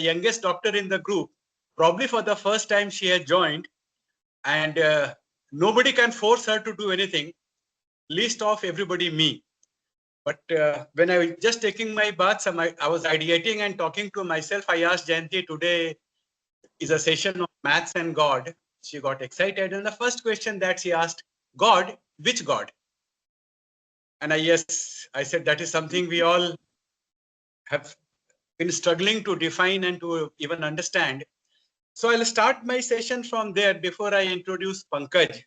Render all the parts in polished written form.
youngest doctor in the group. Probably for the first time she had joined, and nobody can force her to do anything, least of everybody me. But when I was just taking my baths, I was ideating and talking to myself. I asked Jayanti, today is a session of maths and God. She got excited, and the first question that she asked, God, which God? And I said that is something we all have been struggling to define and to even understand. So I'll start my session from there before I introduce Pankaj.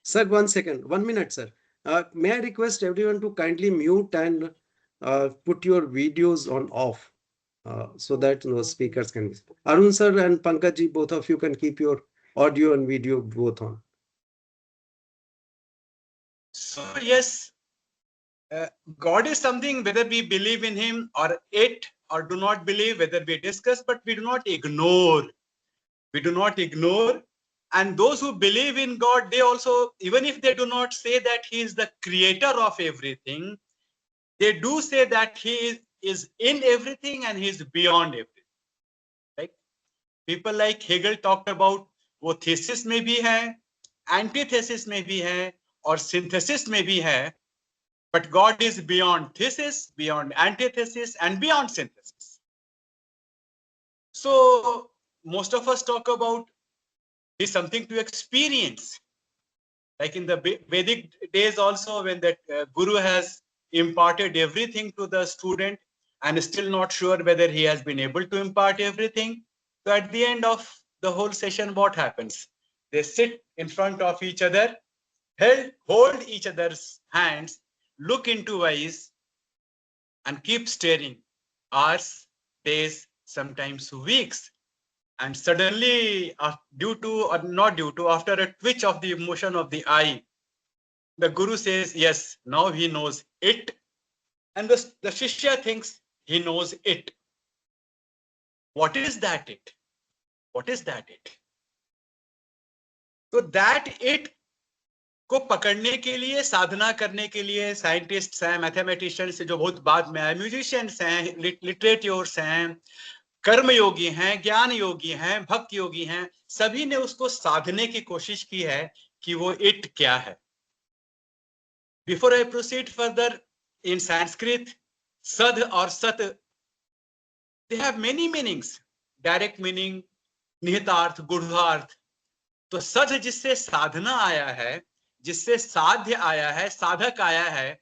Sir, 1 second, 1 minute, sir. May I request everyone to kindly mute and put your videos on off so that no speakers can be. Arun sir and Pankaj ji, both of you can keep your audio and video both on. So yes, God is something, whether we believe in him or it or do not believe, whether we discuss, but we do not ignore. We do not ignore. And those who believe in God, they also, even if they do not say that he is the creator of everything, they do say that he is in everything and he is beyond everything. Right? People like Hegel talked about वो thesis में भी है, antithesis में भी है, और synthesis में भी है. But God is beyond thesis, beyond antithesis, and beyond synthesis. So most of us talk about is something to experience. Like in the Vedic days also, when that guru has imparted everything to the student and is still not sure whether he has been able to impart everything. So at the end of the whole session, what happens? They sit in front of each other, hold each other's hands, look into eyes, and keep staring hours, days, sometimes weeks. And suddenly, due to or not due to, after a twitch of the motion of the eye, the guru says, yes, now he knows it. And the Shishya thinks he knows it. What is that it? What is that it? So that it को पकड़ने के लिए, साधना करने के लिए scientists हैं, mathematicians जो बहुत बाद में आए, म्यूजिशियंस हैं, लिटरेट्योर्स हैं, कर्मयोगी हैं, ज्ञान योगी हैं, भक्त योगी हैं, सभी ने उसको साधने की कोशिश की है कि वो इट क्या है. Before I proceed further, in Sanskrit, sad or sat, they have many meanings. Direct meaning, निहितार्थ, गूढ़ार्थ. तो सद जिससे साधना आया है, जिससे साध्य आया है, साधक आया है,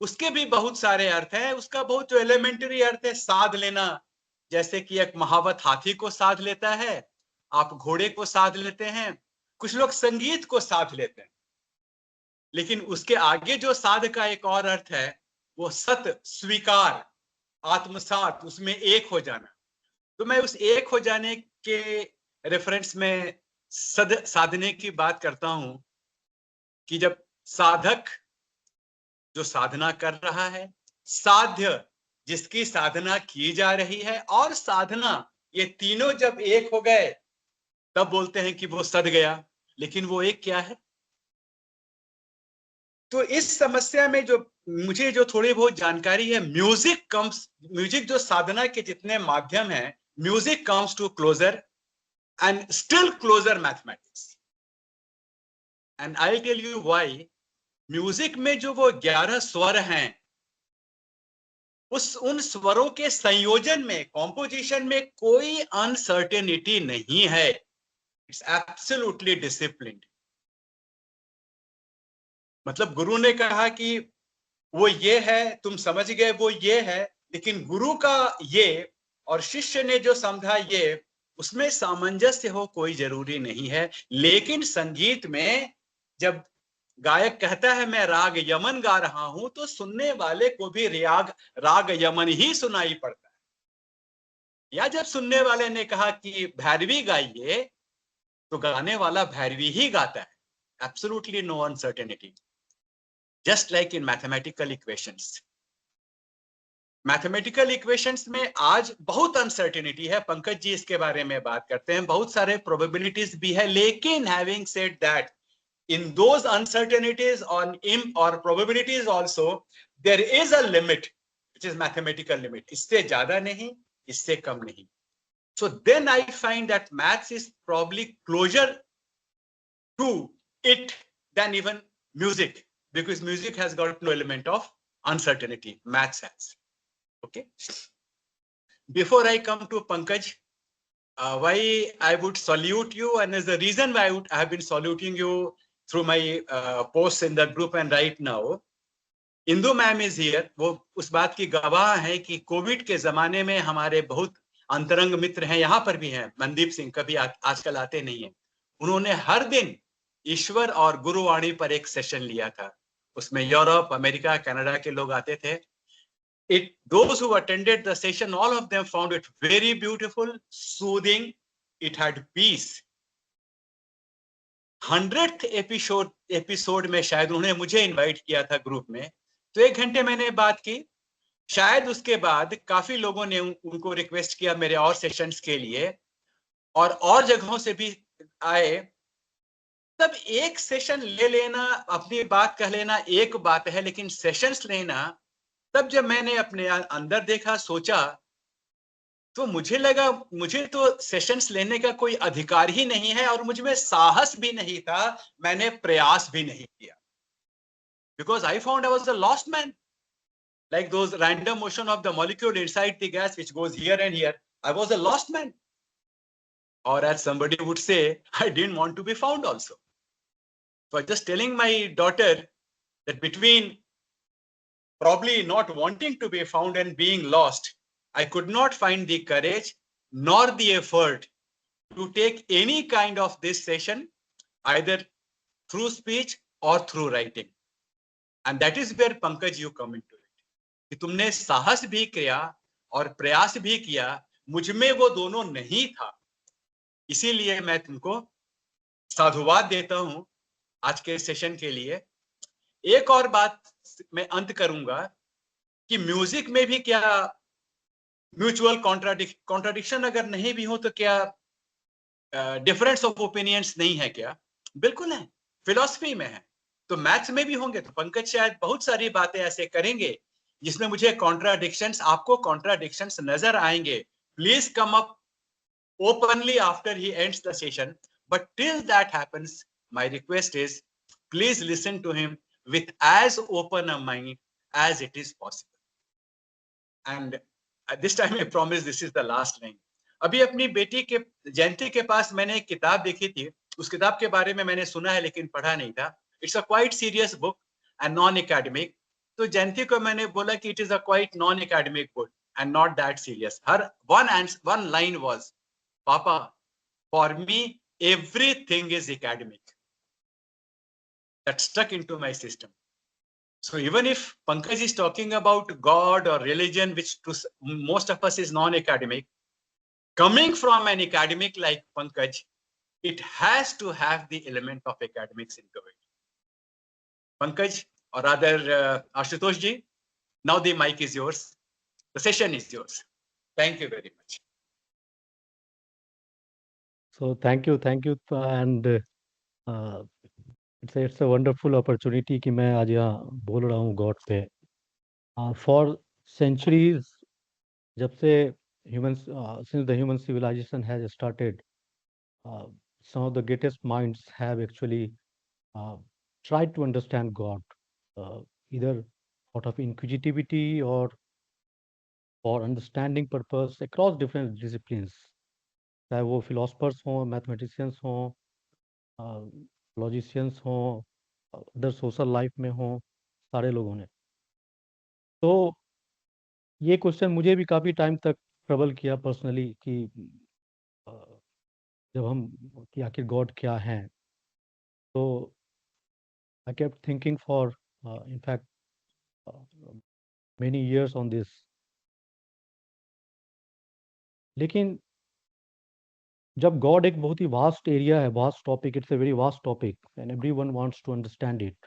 उसके भी बहुत सारे अर्थ हैं. उसका बहुत जो एलिमेंटरी अर्थ है, साध लेना, जैसे कि एक महावत हाथी को साध लेता है, आप घोड़े को साध लेते हैं, कुछ लोग संगीत को साध लेते हैं. लेकिन उसके आगे जो साध का एक और अर्थ है, वो सत, स्वीकार, आत्मसात, उसमें एक हो जाना. तो मैं उस एक हो जाने के रेफरेंस में साधने की बात करता हूं कि जब साधक जो साधना कर रहा है, साध्य जिसकी साधना की जा रही है, और साधना, ये तीनों जब एक हो गए तब बोलते हैं कि वो सद गया. लेकिन वो एक क्या है? तो इस समस्या में जो मुझे जो थोड़ी बहुत जानकारी है, म्यूजिक जो साधना के जितने माध्यम हैं, music comes to closer and still closer mathematics. And I'll tell you why. Music में जो वो 11 स्वर हैं, उन स्वरों के संयोजन में, कॉम्पोजिशन में कोई अनसर्टेनिटी नहीं है. It's absolutely disciplined. मतलब गुरु ने कहा कि वो ये है, तुम समझ गए वो ये है, लेकिन गुरु का ये और शिष्य ने जो समझा ये, उसमें सामंजस्य हो कोई जरूरी नहीं है. लेकिन संगीत में जब गायक कहता है मैं राग यमन गा रहा हूं, तो सुनने वाले को भी राग यमन ही सुनाई पड़ता है. या जब सुनने वाले ने कहा कि भैरवी गाइए, तो गाने वाला भैरवी ही गाता है. Absolutely no uncertainty. Just like in mathematical equations. Mathematical equations में आज बहुत अनसर्टेनिटी है. पंकज जी इसके बारे में बात करते हैं. बहुत सारे प्रोबेबिलिटीज भी है. लेकिन having said that, in those uncertainties और probabilities also there is a limit, which is mathematical limit. इससे ज्यादा नहीं, इससे कम नहीं. So then I find that maths is probably closer to it than even music, because music has got no element of uncertainty. Maths has. Okay. Before I come to Pankaj, why I would salute you, and there's a reason why I have been saluting you through my posts in the group and right now. Indu ma'am is here, वो उस बात की गवाह है कि Covid के जमाने में हमारे बहुत अंतरंग मित्र हैं, यहाँ पर भी हैं, मनदीप सिंह कभी आजकल आते नहीं है। उन्होंने हर दिन ईश्वर और गुरुवाणी पर एक सेशन लिया था, उसमें यूरोप, अमेरिका, कनाडा के लोग आते थे। Those who attended the session, all of them found it very beautiful, soothing. It had peace. 100th episode में शायद उन्होंने मुझे इनवाइट किया था ग्रुप में, तो 1 घंटे मैंने बात की। शायद उसके बाद काफी लोगों ने उनको रिक्वेस्ट किया मेरे और सेशंस के लिए, और जगहों से भी आए। तब एक सेशन ले लेना, अपनी बात कह लेना एक बात है, लेकिन सेशंस लेना, तब जब मैंने अपने अंदर देखा, सोचा, तो मुझे लगा मुझे तो सेशंस लेने का कोई अधिकार ही नहीं है, और मुझ में साहस भी नहीं था, मैंने प्रयास भी नहीं किया। Because I found I was a lost man, like those random motion of the molecule inside the gas which goes here and here. I was a lost man, or as somebody would say, I didn't want to be found also. So just telling my daughter that between probably not wanting to be found and being lost, I could not find the courage nor the effort to take any kind of this session, either through speech or through writing. And that is where Pankaj you come into it. कि तुमने साहस भी किया और प्रयास भी किया, मुझ में वो दोनों नहीं था। इसीलिए मैं तुमको साधुवाद देता हूं आज के सेशन के लिए। एक और बात मैं अंत करूंगा कि म्यूजिक में भी क्या म्यूचुअल कॉन्ट्राडिक्शन अगर नहीं भी हो, तो क्या डिफरेंस ऑफ ओपिनियंस नहीं है क्या? बिल्कुल है, फिलॉसफी में है, तो मैथ्स में भी होंगे। तो पंकज शायद बहुत सारी बातें ऐसे करेंगे जिसमें मुझे कॉन्ट्राडिक्शंस, आपको कॉन्ट्राडिक्शंस नजर आएंगे। Please come up openly after he ends the session, but till that happens, my request is please listen to him with as open a mind as it is possible. And this time I promise this is the last line. अभी अपनी बेटी के जयंती के पास मैंने एक किताब देखी थी, उस किताब के बारे में मैंने सुना है लेकिन पढ़ा नहीं था। It's a quite serious book and non academic. तो जयंती को मैंने बोला कि it is a quite non academic book and not that serious. Her one line was, पापा, for me everything is academic. That stuck into my system. So even if Pankaj is talking about God or religion, which to most of us is non-academic, coming from an academic like Pankaj, it has to have the element of academics into it. Pankaj, or rather Ashutosh ji, now the mic is yours. The session is yours. Thank you very much. So thank you, and it's a wonderful opportunity कि मैं आज यहाँ बोल रहा हूँ God पे। For centuries, जब से humans since the human civilization has started, some of the greatest minds have actually tried to understand God, either out of inquisitivity or for understanding purpose across different disciplines, चाहे वो philosophers हों, mathematicians हों, logicians हों, other social life में हों, सारे लोगों ने। तो ये क्वेश्चन मुझे भी काफ़ी टाइम तक ट्रबल किया पर्सनली कि जब हम कि आखिर गॉड क्या हैं। तो I kept thinking for in fact many years on this. लेकिन जब गॉड एक बहुत ही वास्ट एरिया है, vast topic, it's a very vast topic and everyone wants to understand it.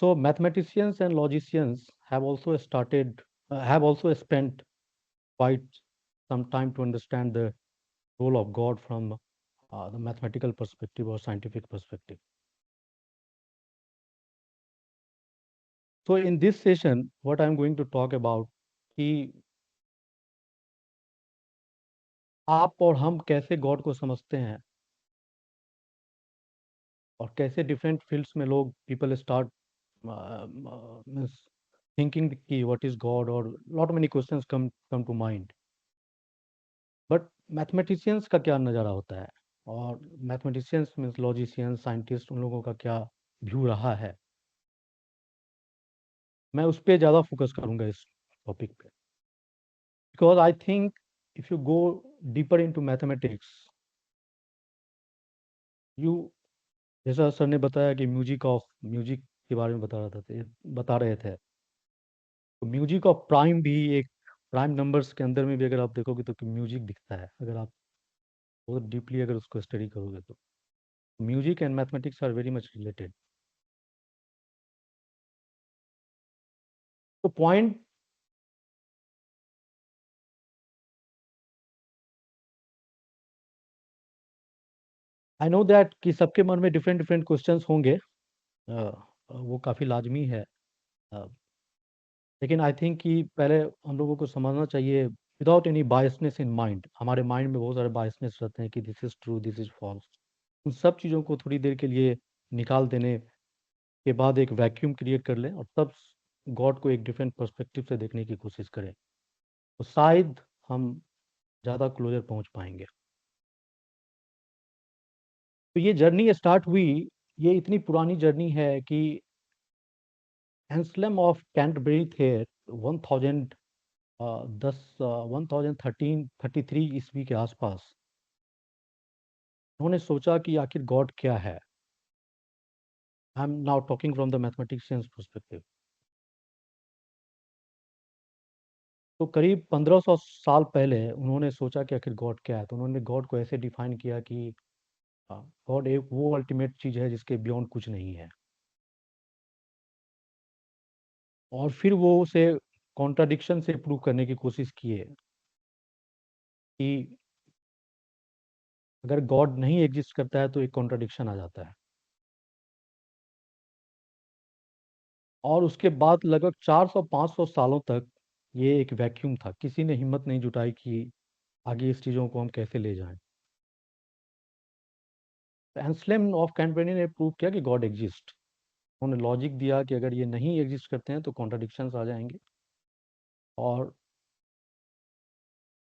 So mathematicians and logicians have also spent quite some time to understand the role of God from the mathematical perspective or scientific perspective. So in this session, what I'm going to talk about, कि आप और हम कैसे God को समझते हैं और कैसे डिफरेंट फील्ड्स में लोग पीपल स्टार्ट मीन्स थिंकिंग कि व्हाट इज गॉड, और lot many questions come to mind. But mathematicians का क्या नज़ारा होता है, और मैथमेटिशियंस मीन्स लॉजिशियंस, साइंटिस्ट, उन लोगों का क्या व्यू रहा है, मैं उस पर ज़्यादा फोकस करूंगा इस टॉपिक पे। Because I think if you go deeper into mathematics, you, जैसा सर ने बताया कि म्यूजिक के बारे में बता रहे थे, तो म्यूजिक ऑफ प्राइम भी एक, प्राइम नंबर्स के अंदर में भी अगर आप देखोगे तो म्यूजिक दिखता है, अगर आप बहुत डीपली अगर उसको स्टडी करोगे तो music and mathematics are very much related. तो पॉइंट, आई नो दैट कि सबके मन में डिफरेंट डिफरेंट क्वेश्चंस होंगे, वो काफ़ी लाजमी है, अ, लेकिन आई थिंक कि पहले हम लोगों को समझना चाहिए without any biasness in mind. हमारे माइंड में बहुत सारे बायसनेस रहते हैं कि this is true, this is false. उन सब चीज़ों को थोड़ी देर के लिए निकाल देने के बाद एक वैक्यूम क्रिएट कर लें और तब गॉड को एक डिफरेंट पर्सपेक्टिव से देखने की कोशिश करें, तो शायद हम ज़्यादा क्लोजर पहुंच पाएंगे। तो ये जर्नी स्टार्ट हुई, ये इतनी पुरानी जर्नी है कि एंसलम ऑफ कैंटरबरी थे 1000 1333 ईस्वी के आसपास। उन्होंने सोचा कि आखिर गॉड क्या है। I am now talking from the mathematicians perspective. तो करीब 1500 साल पहले उन्होंने सोचा कि आखिर गॉड क्या है, तो उन्होंने गॉड को ऐसे डिफाइन किया कि गॉड एक वो अल्टीमेट चीज है जिसके बियॉन्ड कुछ नहीं है। और फिर वो उसे कॉन्ट्राडिक्शन से प्रूव करने की कोशिश किए कि अगर गॉड नहीं एग्जिस्ट करता है तो एक कॉन्ट्राडिक्शन आ जाता है। और उसके बाद लगभग 400-500 सालों तक ये एक वैक्यूम था, किसी ने हिम्मत नहीं जुटाई कि आगे इस चीज़ों को हम कैसे ले जाएं। एंसलेम ऑफ कैंटरबरी ने प्रूव किया कि गॉड एग्जिस्ट। उन्होंने लॉजिक दिया कि अगर ये नहीं एग्जिस्ट करते हैं तो कॉन्ट्राडिक्शंस आ जाएंगे, और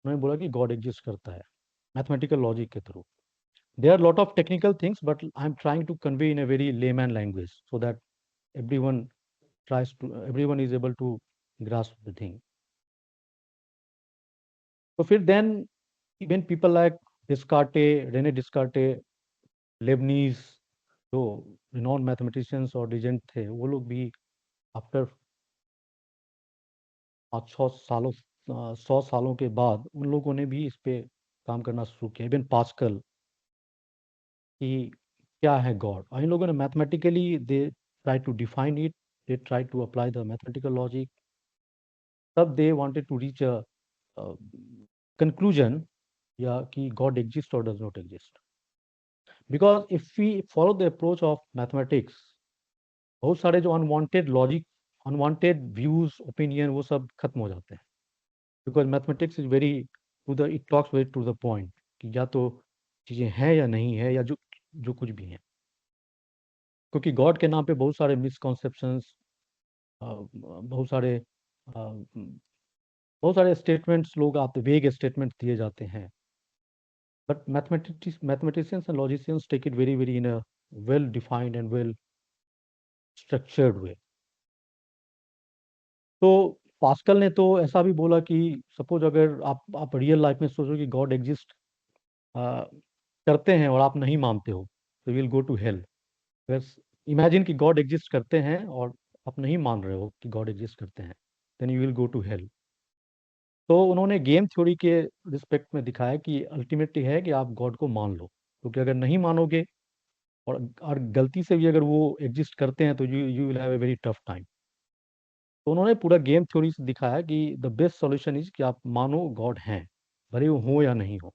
उन्होंने बोला कि गॉड एग्जिस्ट करता है मैथमेटिकल लॉजिक के through. There are lot of technical things but I am trying to convey in a very layman language so that everyone everyone is able to grasp the thing. तो फिर then even people like Descartes, Rene Descartes, Leibniz, जो renowned mathematicians और legend थे, वो लोग भी after 500 सालों 100 सालों के बाद उन लोगों ने भी इस पे काम करना शुरू किया। इवन पास्कल कि क्या है गॉड, और इन लोगों ने mathematically they try to define it, they try to apply the mathematical logic, तब they wanted to reach a conclusion या कि गॉड एग्जिस्ट और does not exist. Because if we follow the approach of mathematics, बहुत सारे जो unwanted logic, unwanted views, opinion, वो सब खत्म हो जाते हैं। Because mathematics is very to the, it talks very to the point कि या तो चीज़ें हैं या नहीं है, या जो जो कुछ भी है। क्योंकि गॉड के नाम पे बहुत सारे मिसकॉन्सेप्शंस, बहुत सारे स्टेटमेंट्स लोग आते, वेग स्टेटमेंट दिए जाते हैं। But mathematicians and logicians take it very, very in a well defined and well structured way. तो पास्कल ने तो ऐसा भी बोला कि सपोज अगर आप रियल लाइफ में सोचो कि गॉड एग्जिस्ट करते हैं और आप नहीं मानते हो, तो विल गो टू हेल। बस इमेजिन कि गॉड एग्जिस्ट करते हैं और आप नहीं मान रहे हो कि गॉड एग्जिस्ट करते हैं, then you will go to hell. तो उन्होंने गेम थ्योरी के रिस्पेक्ट में दिखाया कि अल्टीमेटली है कि आप गॉड को मान लो, क्योंकि अगर नहीं मानोगे और गलती से भी अगर वो एग्जिस्ट करते हैं तो you you will have a very tough time. तो उन्होंने पूरा गेम थ्योरी से दिखाया कि द बेस्ट सॉल्यूशन इज कि आप मानो गॉड हैं, भले वो हो या नहीं हो।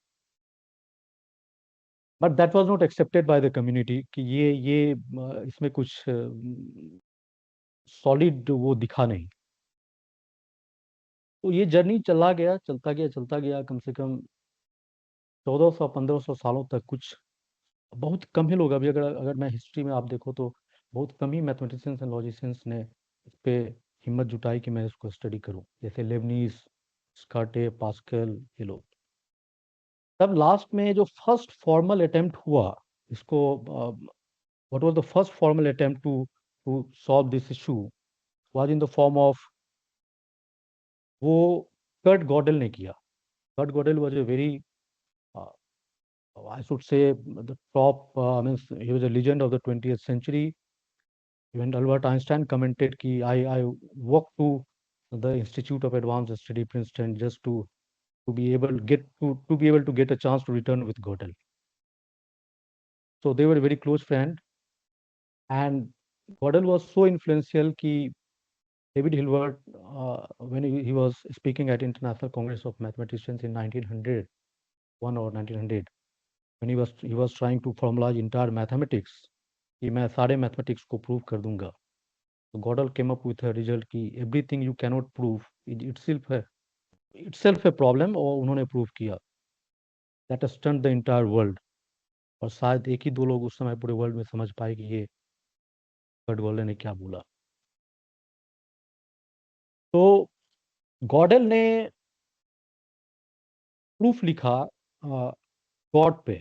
But that was not accepted by the community कि ये इसमें कुछ सॉलिड वो दिखा नहीं। तो ये जर्नी चला गया, चलता गया, चलता गया, कम से कम 1400-1500 सालों तक कुछ बहुत कम ही लोग, अभी अगर अगर मैं हिस्ट्री में आप देखो तो बहुत कम ही मैथमेटिशियंस एंड लॉजिशियंस ने इस पे हिम्मत जुटाई कि मैं इसको स्टडी करूं, जैसे लेबनीज, स्काटे, पास्कल, ये लोग। तब लास्ट में जो फर्स्ट फॉर्मल अटेम्प्ट हुआ इसको, what was the first formal attempt to solve this issue, was in the form of, वो कर्ट गॉडल ने किया। Kurt Godel was a very I should say the top, means he was a legend of the 20th century. Even Albert Einstein commented कि I walked to the Institute of Advanced Study Princeton just to be able to get a chance to return with Gödel. So they were a very close friend, and Gödel was so influential कि David Hilbert, when he was speaking at International Congress of Mathematicians in 1901 or 1900, when he was trying to formalize entire mathematics, कि मैं सारे mathematics को prove कर दूंगा, तो Godel came up with a result कि everything you cannot prove itself a problem, और उन्होंने प्रूव किया। That stunned the entire world. और शायद एक ही दो लोग उस समय पूरे वर्ल्ड में समझ पाए कि ये कर्ट गॉडल ने क्या बोला। तो गॉडल ने प्रूफ लिखा गॉड पे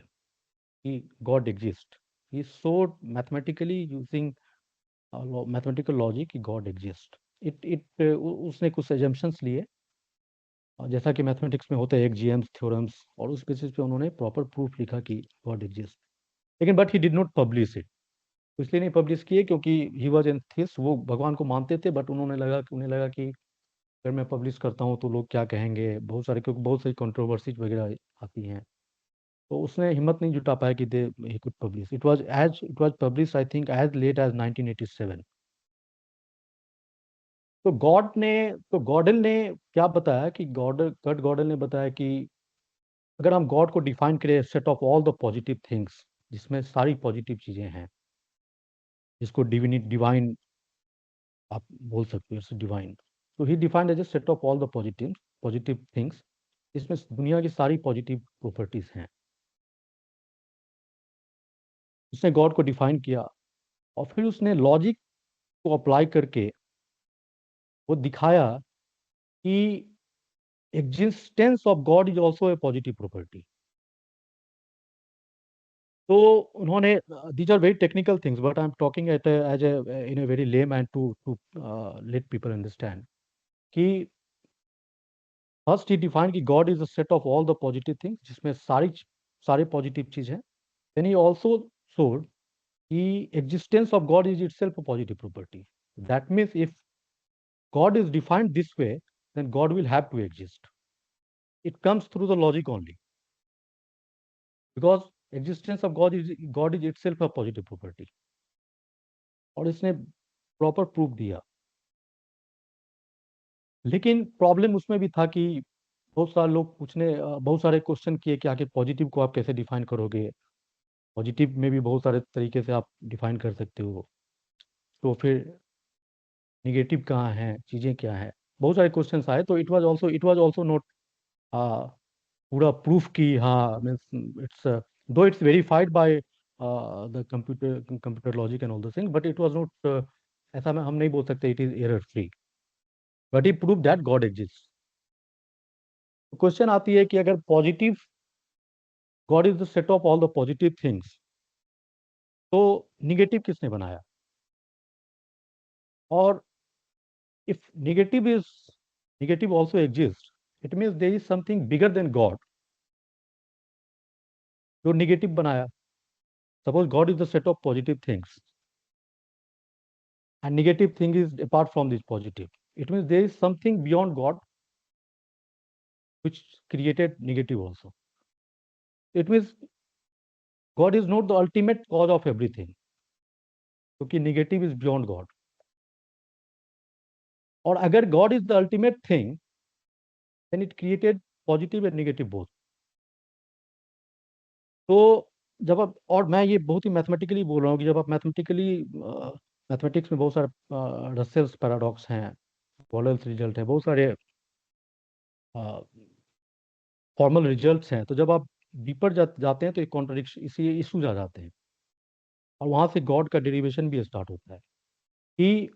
कि God exist. He showed mathematically using mathematical logic कि गॉड एग्जिस्ट। उसने कुछ एजम्पशंस लिए, जैसा कि मैथमेटिक्स में होता है एक्जियम्स, थ्योरम्स, और उस बेसिस पे उन्होंने प्रॉपर प्रूफ लिखा कि गॉड एग्जिस्ट। लेकिन but he did not publish it. इसलिए नहीं पब्लिश किए क्योंकि ही वाज एन थिस्ट, वो भगवान को मानते थे, बट उन्हें लगा कि अगर मैं पब्लिश करता हूँ तो लोग क्या कहेंगे, बहुत सारे, क्योंकि बहुत सारी कंट्रोवर्सीज वगैरह आती हैं। तो उसने हिम्मत नहीं जुटा पाया कि they he could publish. It was publish I think as late as 1987। तो गॉडल ने क्या बताया कि कर्ट गॉडल ने बताया कि अगर हम गॉड को डिफाइन करें set of all the positive things, जिसमें सारी पॉजिटिव चीजें हैं, जिसको डिवाइन आप बोल सकते हो, डिवाइन। तो he defined as a set of all the positive things, इसमें दुनिया की सारी पॉजिटिव प्रॉपर्टीज हैं। उसने गॉड को डिफाइन किया, और फिर उसने लॉजिक को अप्लाई करके वो दिखाया कि existence of God is also a positive property. तो उन्होंने, these are very technical things, but I am talking at as in a very lame and to let people understand कि फर्स्ट ही डिफाइन कि God is a set of all the positive things, जिसमें सारे positive चीज हैं। Then he also showed कि existence of God is itself a positive property. That means if God is defined this way, then God will have to exist. It comes through the logic only, because existence of God is itself a positive property. और इसने proper proof दिया। लेकिन problem उसमें भी था कि बहुत सारे लोग बहुत सारे क्वेश्चन किए कि आखिर पॉजिटिव को आप कैसे डिफाइन करोगे। पॉजिटिव में भी बहुत सारे तरीके से आप डिफाइन कर सकते हो, तो फिर निगेटिव कहाँ है, चीजें क्या है, बहुत सारे क्वेश्चन आए। तो इट वाज आल्सो नॉट पूरा प्रूफ की, हाँ मीन्स इट्स दो it's verified by the computer logic and all the thing, but it was not, ऐसा हम नहीं बोल सकते it is error free, but he prove that God exist. Question आती है कि अगर positive, God is the set of all the positive things, तो निगेटिव किसने बनाया? और if negative also exist, it means there is something bigger than God जो negative बनाया। Suppose God is the set of positive things and negative thing is apart from this positive, it means there is something beyond God which created negative also. It means God is not the ultimate cause of everything, क्योंकि negative is beyond God. और अगर God is the ultimate thing, then it created positive and negative both. तो जब आप, और मैं ये बहुत ही मैथमेटिकली बोल रहा हूँ कि जब आप मैथमेटिक्स में बहुत सारे रसेल्स पैराडॉक्स हैं, पॉयलस रिजल्ट है, बहुत सारे फॉर्मल रिजल्ट्स हैं। तो जब आप डीपर जाते हैं तो एक कॉन्ट्रडिक्शन, इसी इश्यूज आ जाते हैं, और वहां से गॉड का डेरिवेशन भी स्टार्ट होता है कि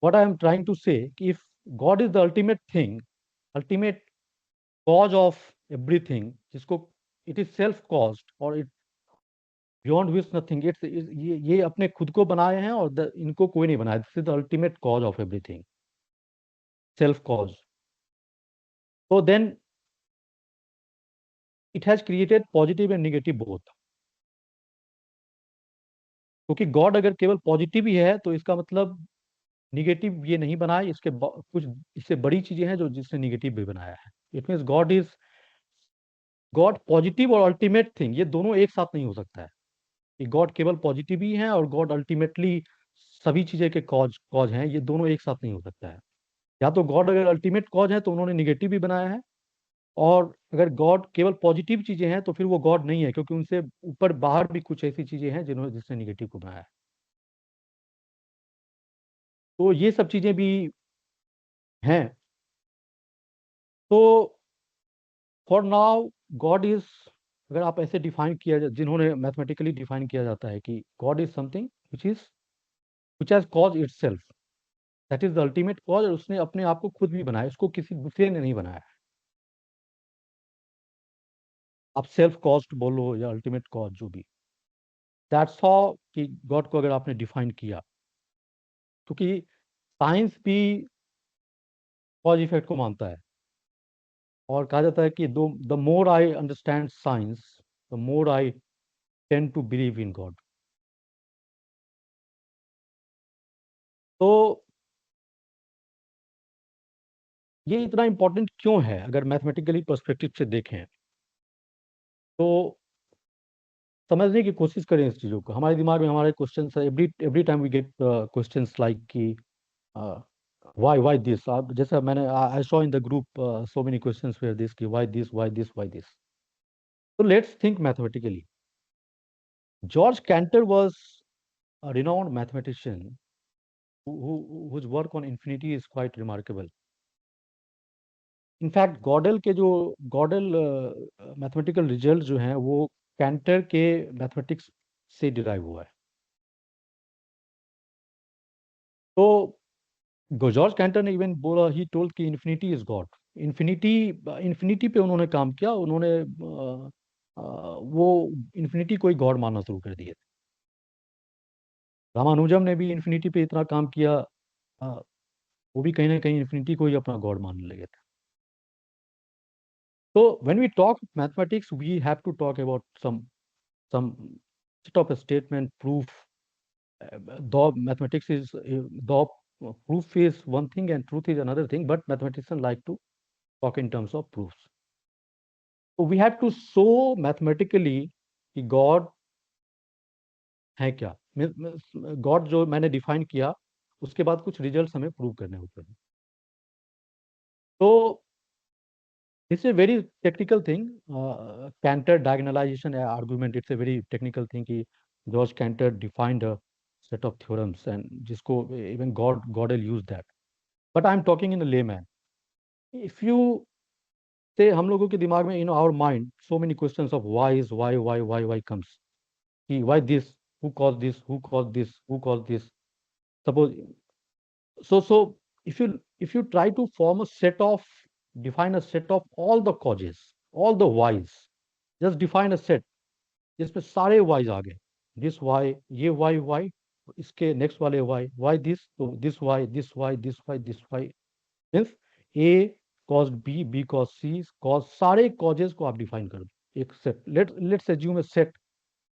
what I am trying to say कि if God is the ultimate thing, ultimate cause of everything, जिसको इट इज सेल्फ कॉज्ड और it beyond which nothing, it's ये अपने खुद को बनाए हैं और इनको कोई नहीं बनाया, this is the ultimate cause of everything, self cause. So then it has created positive and negative both. क्योंकि गॉड अगर केवल पॉजिटिव ही है तो इसका मतलब निगेटिव ये नहीं बनाए, इसके कुछ इससे बड़ी चीजें हैं जो जिसने निगेटिव भी बनाया है. इट मीन्स गॉड पॉजिटिव और अल्टीमेट थिंग, ये दोनों एक साथ नहीं हो सकता है कि गॉड केवल पॉजिटिव ही है और गॉड अल्टीमेटली सभी चीजें के कॉज हैं, ये दोनों एक साथ नहीं हो सकता है. या तो गॉड अगर अल्टीमेट कॉज है तो उन्होंने निगेटिव भी बनाया है, और अगर गॉड केवल पॉजिटिव चीजें हैं तो फिर वो गॉड नहीं है, क्योंकि उनसे ऊपर बाहर भी कुछ ऐसी चीजें हैं जिसने निगेटिव को बनाया है. तो ये सब चीजें भी हैं. तो फॉर नाउ गॉड इज, अगर आप ऐसे डिफाइन किया जिन्होंने मैथमेटिकली डिफाइन किया जाता है कि God is something which has cause itself, that is the ultimate cause, और उसने अपने आप को खुद भी बनाया, इसको किसी दूसरे ने नहीं बनाया. आप सेल्फ कॉज्ड बोलो या अल्टीमेट कॉज, जो भी, दैट्स हाउ कि गॉड को अगर आपने डिफाइन किया, क्योंकि साइंस भी कॉज इफेक्ट को मानता है, और कहा जाता है कि the more I understand science, the more I tend to believe in God. तो ये इतना इंपॉर्टेंट क्यों है अगर मैथमेटिकली पर्सपेक्टिव से देखें, तो समझने की कोशिश करें इस चीज़ों को. हमारे दिमाग में हमारे question every time we get questions like कि why this, जैसा मैंने I saw in the group so many questions where this कि why this, why this, why this. So let's think mathematically. George Cantor was a renowned mathematician whose work on infinity is quite remarkable. In fact Godel के जो गॉडल mathematical result जो हैं वो canter के mathematics से derive हुआ है. तो जॉर्ज कैंटर ने इवन बोला, ही टोल्ड कि infinity is God. Infinity infinity पे उन्होंने काम किया, उन्होंने वो इन्फिनिटी को ही गॉड मानना शुरू कर दिए. रामानुजम ने भी इन्फिनिटी पे इतना काम किया, वो भी कहीं ना कहीं इन्फिनिटी को ही अपना गॉड मानने लगे थे. तो when we talk mathematics we have to talk about some set of a statement proof. Though mathematics is though proof is one thing and truth is another thing, but mathematicians like to talk in terms of proofs. So we have to show mathematically कि God है क्या. God जो मैंने define किया उसके बाद कुछ results हमें प्रूव करने होते हैं. तो it's a very technical thing. Cantor diagonalization argument, it's a very technical thing कि George Cantor defined a set of theorems and जिसको even Gödel used that. But I'm talking in a layman. If you say हम लोगों के दिमाग में in our mind so many questions of why is why comes. कि why this, who caused this, who caused this, who caused this. Suppose so if you try to form a set of, define a set of all the causes, all the whys, just define a set जिसमें सारे whys आ गए, this why, ये why, इसके next वाले why this, तो this why, this why, means A caused B caused C, cause सारे causes को आप define कर दो एक set. Let's assume a set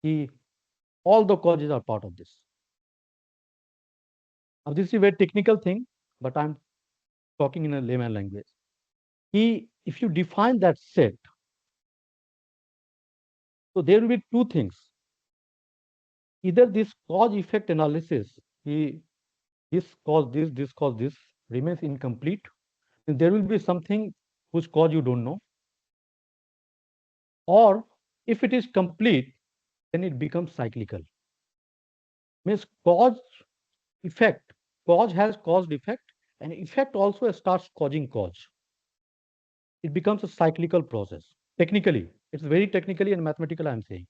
कि all the causes are part of this. Now this is a very technical thing, but I'm talking in a layman language. If you define that set, so there will be two things. Either this cause effect analysis, this cause this remains incomplete, and there will be something whose cause you don't know. Or if it is complete, then it becomes cyclical. Means cause effect, cause has caused effect, and effect also starts causing cause. It becomes a cyclical process. technically. It's very technically and mathematical, I'm saying.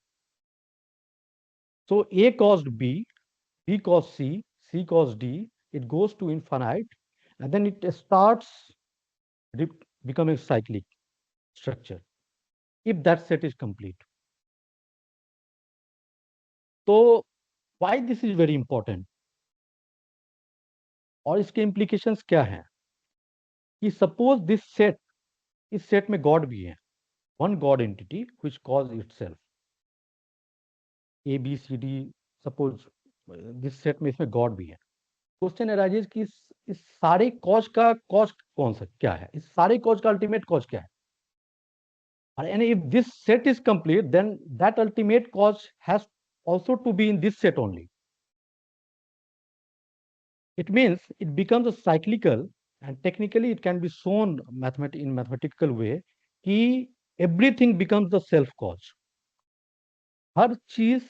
So A caused B, B caused C, C caused D, it goes to infinite, and then it starts becoming cyclic structure, if that set is complete. So why this is very important? और इसके implications क्या हैं? कि suppose this set, इस set में God भी है, one God entity which calls itself. A, B, C, D, suppose this set में इसमें God भी है. Question arises कि इस सारे cause का cause कौन सा क्या है? इस सारे cause का ultimate cause क्या है? And if this set is complete, then that ultimate cause has also to be in this set only. It means it becomes a cyclical, and technically it can be shown in mathematical way कि everything becomes the self cause. हर चीज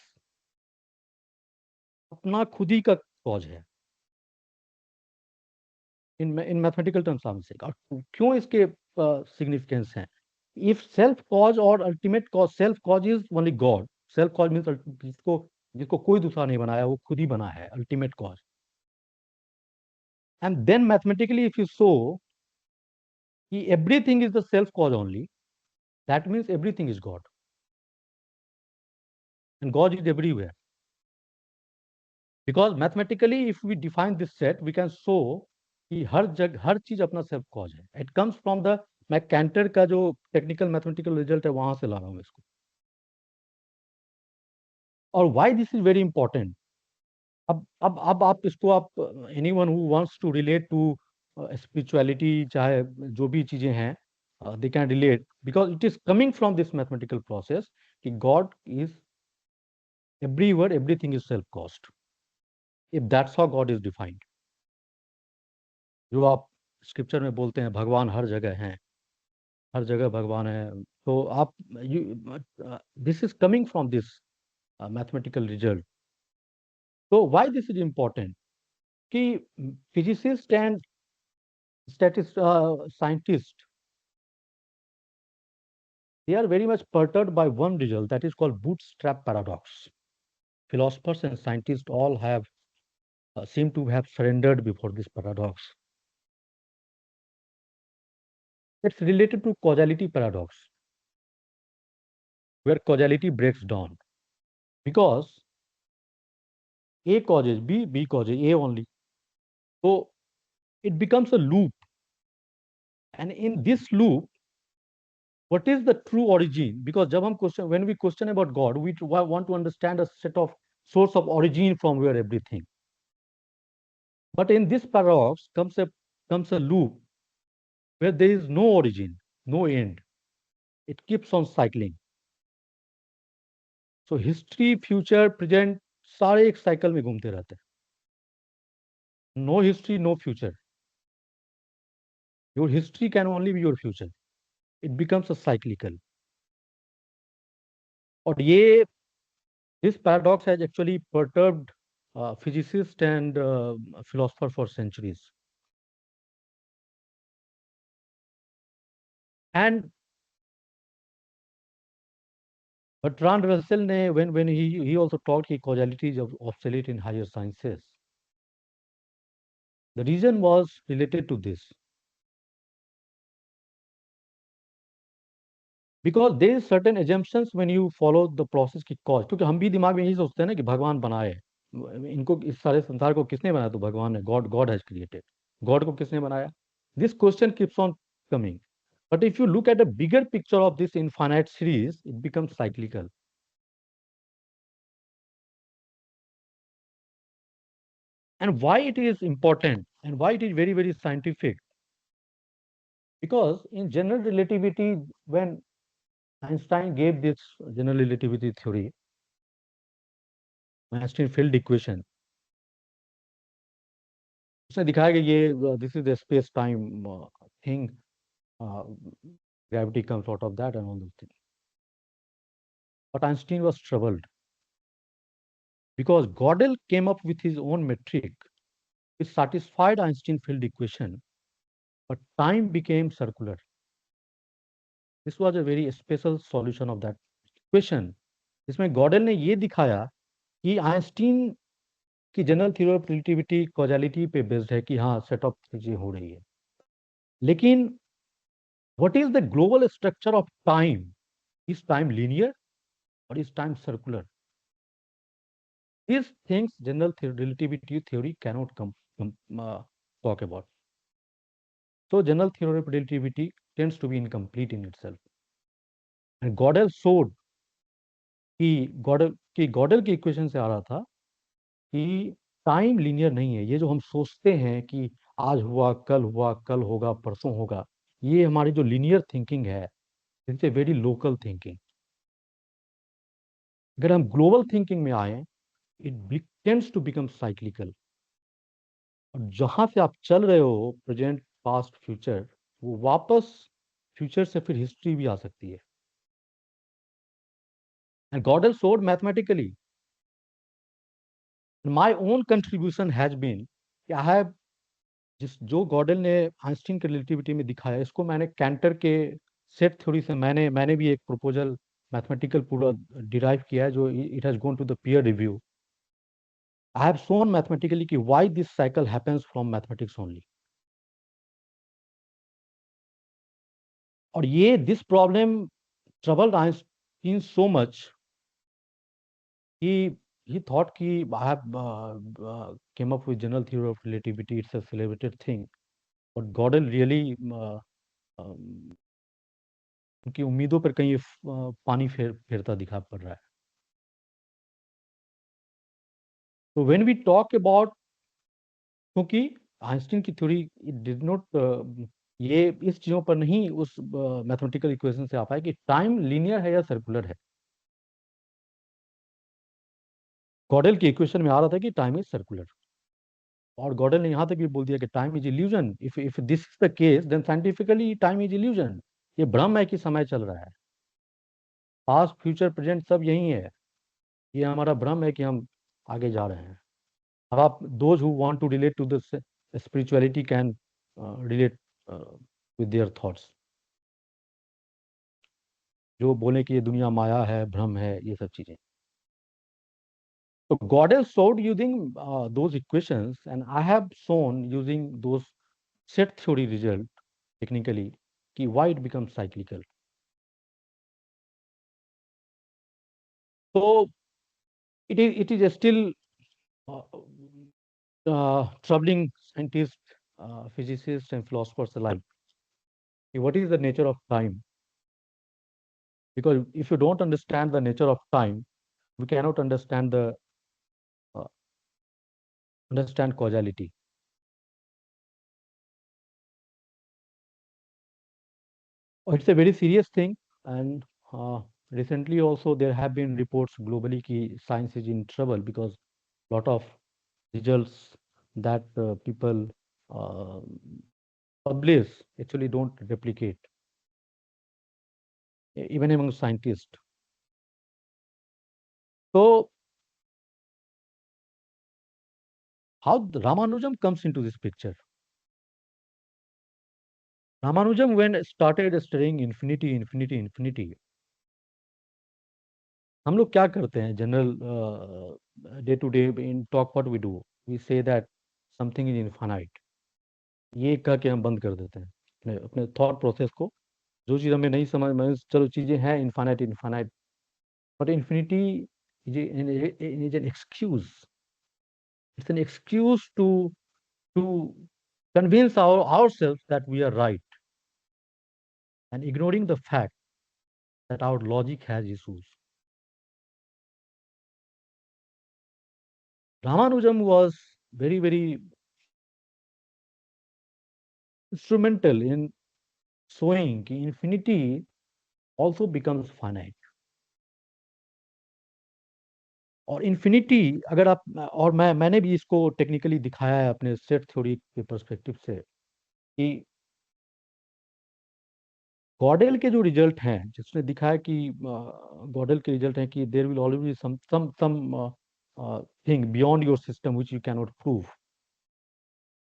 अपना खुद ही का cause है. In mathematical terms I'm saying. और क्यों इसके significance हैं? If self cause or ultimate cause, self cause is only God. Self cause means जिसको कोई दूसरा नहीं बनाया, वो खुद ही बना है, ultimate cause. And then mathematically if you show कि everything is the self cause only, that means everything is God. And God is everywhere. Because mathematically if we define this set, we can show कि हर चीज अपना self cause है. It comes from the, मैं canter का जो technical mathematical result है वहां से ला रहा हूं इसको. और why this is very important? अब आप इसको आप anyone who wants to relate to spirituality, चाहे जो भी चीजें हैं, they can relate because it is coming from this mathematical process कि God is everywhere, everything is self caused. If that's how God is defined. जो आप scripture में बोलते हैं भगवान हर जगह हैं, हर जगह भगवान है, तो आप this is coming from this mathematical result. So why this is important? कि physicists and scientists, they are very much perturbed by one result that is called bootstrap paradox. Philosophers and scientists all have seem to have surrendered before this paradox. It's related to causality paradox, where causality breaks down because A causes B, B causes A only. So it becomes a loop, and in this loop, what is the true origin? Because जब हम when we question about God, we want to understand a set of source of origin from where everything. But in this paradox comes a loop where there is no origin, no end. It keeps on cycling. So history, future, present, सारे एक cycle में घूमते रहते हैं. No history, no future. Your history can only be your future. It becomes a cyclical. और ये this paradox has actually perturbed physicists and philosophers for centuries. And Bertrand Russell, when he also taught कि causality is obsolete in higher sciences. The reason was related to this. Because there is certain assumptions when you follow the process की cause. क्योंकि हम भी दिमाग में यही सोचते हैं ना कि भगवान बनाए, इनको इस सारे संसार को किसने बनाया? तो भगवान ने. God has created. God को किसने बनाया? This question keeps on coming. But if you look at a bigger picture of this infinite series, it becomes cyclical. And why it is important and why it is very, very scientific? Because in general relativity, when Einstein gave this general relativity theory, Einstein field equation, उसने दिखाया कि ये this is the space time thing, gravity comes out of that and all those things. But Einstein was troubled because Gödel came up with his own metric which satisfied Einstein field equation, but time became circular. This was a very special solution of that question, जिसमें गॉडल ने ये दिखाया कि Einstein की general theory of relativity causality पे based है कि हाँ सेट ऑफ चीजें हो रही है, लेकिन what is the global structure of time? Is time linear और is time circular? These things general relativity theory cannot talk about. So general theory of relativity tends to be incomplete in itself. And Gödel showed कि गॉडल की equation से आ रहा था कि time linear नहीं है। ये जो हम सोचते हैं कि आज हुआ, कल होगा, परसों होगा, ये हमारी जो लीनियर थिंकिंग है, it's a very local thinking. अगर हम ग्लोबल थिंकिंग में आए, it tends to become cyclical. और जहां से आप चल रहे हो, प्रेजेंट पास्ट फ्यूचर, वो वापस फ्यूचर से फिर हिस्ट्री भी आ सकती है। And Godel showed mathematically, my own contribution has been कि आई हैव जिस जो गॉडल ने आइंस्टीन के रिलेटिविटी में दिखाया, इसको मैंने कैंटर के सेट थ्योरी से मैंने भी एक प्रपोजल मैथमेटिकल पूरा डिराइव किया है, जो it has gone to the peer review. I have shown mathematically कि why this cycle happens from mathematics only. और ये this problem troubled Einstein so much, he thought कि I have came up with general theory of relativity, it's a celebrated thing, but Gödel really उनकी उम्मीदों पर कहीं पानी फेरता दिखा पड़ रहा है। तो व्हेन वी टॉक अबाउट, क्योंकि आइंस्टीन की थ्योरी डिड नॉट ये इस चीजों पर नहीं उस मैथमेटिकल इक्वेशन से आ पाए कि टाइम लीनियर है या सर्कुलर है। गॉडल की इक्वेशन में आ रहा था कि टाइम इज सर्कुलर, और गॉडल ने यहां तक भी बोल दिया कि time is illusion. If this is the case, then scientifically time is illusion. ये भ्रम है कि समय चल रहा है, पास्ट फ्यूचर प्रेजेंट सब यही है, ये हमारा भ्रम है कि हम आगे जा रहे हैं। अब आप those who want to relate to the spirituality can relate with their thoughts, जो बोले कि ये दुनिया माया है, भ्रम है, ये सब चीजें। So Gödel showed using those equations, and I have shown using those set theory result technically कि why it becomes cyclical. So it is still uh, troubling scientists, physicists, and philosophers alike. What is the nature of time? Because if you don't understand the nature of time, we cannot uh, understand causality. It's a very serious thing, and recently also there have been reports globally कि science is in trouble because lot of results that people uh, publish actually don't replicate, even among scientists. So how Ramanujan comes into this picture? Ramanujan, when started studying infinity, हम लोग क्या करते हैं general day to day in talk, what we do, we say that something is infinite, ये कह के हम बंद कर देते हैं अपने अपने थॉट प्रोसेस को। जो चीज़ हमें नहीं समझ में, चलो चीज़ें हैं infinite infinite, but infinity is an excuse, it's an excuse to convince ourselves that we are right and ignoring the fact that our logic has issues. Ramanujan was very instrumental in showing कि infinity also becomes finite. और infinity अगर आप, और मैंने भी इसको technically दिखाया है अपने सेट थ्योरी के पर्सपेक्टिव से कि गॉडेल के जो रिजल्ट हैं, जिसने दिखाया कि गॉडेल के रिजल्ट हैं कि there will always be something beyond your system which you cannot नॉट प्रूव।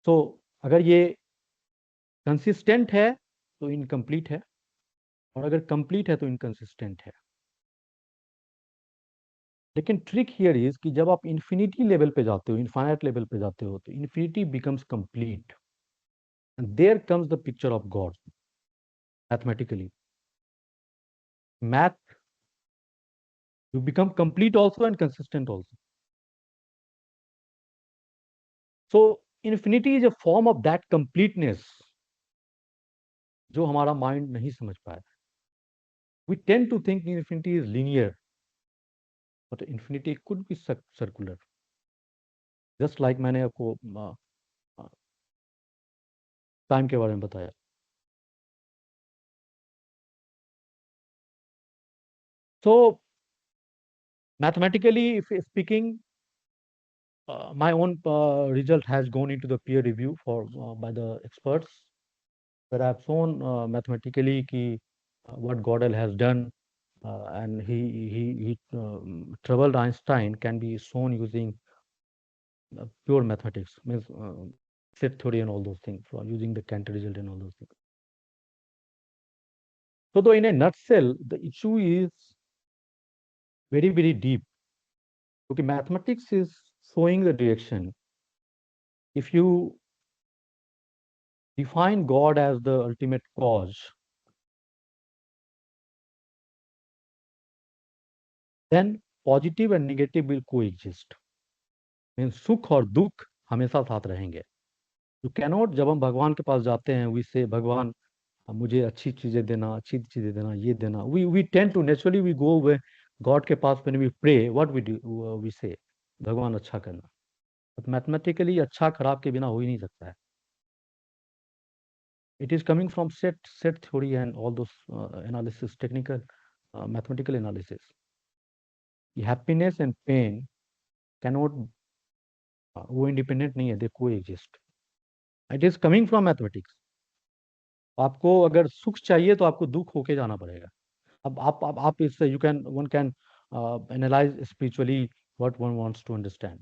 सो अगर ये कंसिस्टेंट है तो इनकम्प्लीट है, और अगर कंप्लीट है तो इनकंसिस्टेंट है। लेकिन ट्रिक हियर इज कि जब आप इन्फिनिटी लेवल पे जाते हो, इनफाइनाइट लेवल पे जाते हो, तो infinity becomes complete and there comes the picture of God mathematically. Math, you become complete also and consistent also. So infinity is a form of that completeness जो हमारा mind नहीं समझ पाया। We tend to think infinity is linear, but infinity could be circular. Just like मैंने आपको time के बारे में बताया। So mathematically, if speaking, my own result has gone into the peer review for by the experts, where I have shown mathematically ki, what Gödel has done, and he troubled Einstein can be shown using pure mathematics, means set theory and all those things, for using the Cantor result and all those things. So, though in a nutshell, the issue is very, very deep. Okay, mathematics is showing the direction. If you define God as the ultimate cause, then positive and negative will coexist. Means सुख और दुख हमेशा साथ रहेंगे। You cannot, जब हम भगवान के पास जाते हैं, we say भगवान मुझे अच्छी चीजें देना, अच्छी चीजें देना, ये देना। We tend to naturally we go with God के पास when we pray, what we do, we say भगवान अच्छा करना। But mathematically अच्छा खराब के बिना हो ही नहीं सकता है। It is coming from set theory and all those analysis, technical mathematical analysis. Happiness and pain cannot वो independent नहीं है, they coexist. It is coming from mathematics. आपको अगर सुख चाहिए तो आपको दुख होके जाना पड़ेगा। अब आप इससे you can one can analyze spiritually what one wants to understand.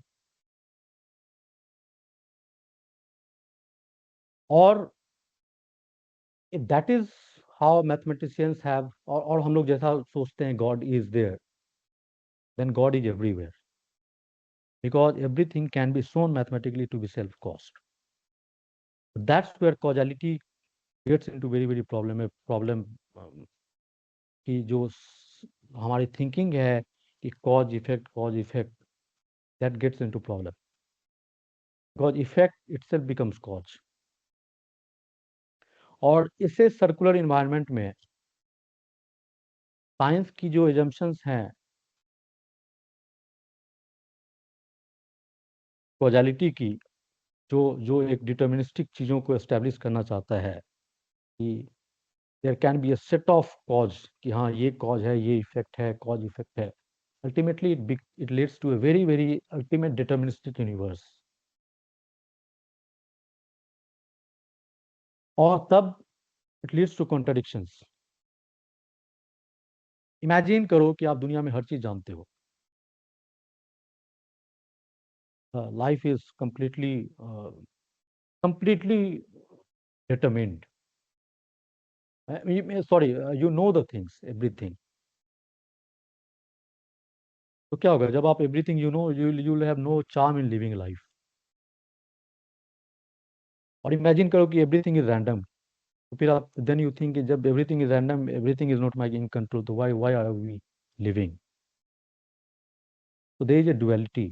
और if that is how mathematicians have, और हम लोग जैसा सोचते हैं God is there, then God is everywhere, because everything can be shown mathematically to be self-caused. That's where causality gets into very, very problem कि जो हमारी थिंकिंग है कि cause effect, that gets into problem, because effect itself becomes cause. और इसे circular environment में science की जो एजम्पशंस हैं कॉजालिटी की, जो एक डिटर्मिनिस्टिक चीज़ों को एस्टेब्लिश करना चाहता है कि there can be a set of cause, कि हाँ ये कॉज है, ये इफेक्ट है, कॉज इफेक्ट है, ultimately it leads to a very very ultimate deterministic universe. और तब it leads to contradictions. Imagine करो कि आप दुनिया में हर चीज जानते हो, life is completely determined. Sorry, you know the things, everything. तो क्या होगा जब आप everything you know, you will have no charm in living life. और इमेजिन करो कि एवरीथिंग इज रैंडम, तो फिर आप देन यू थिंक जब everything is random, everything is not my in control, तो व्हाई आर वी लिविंग? तो there is a duality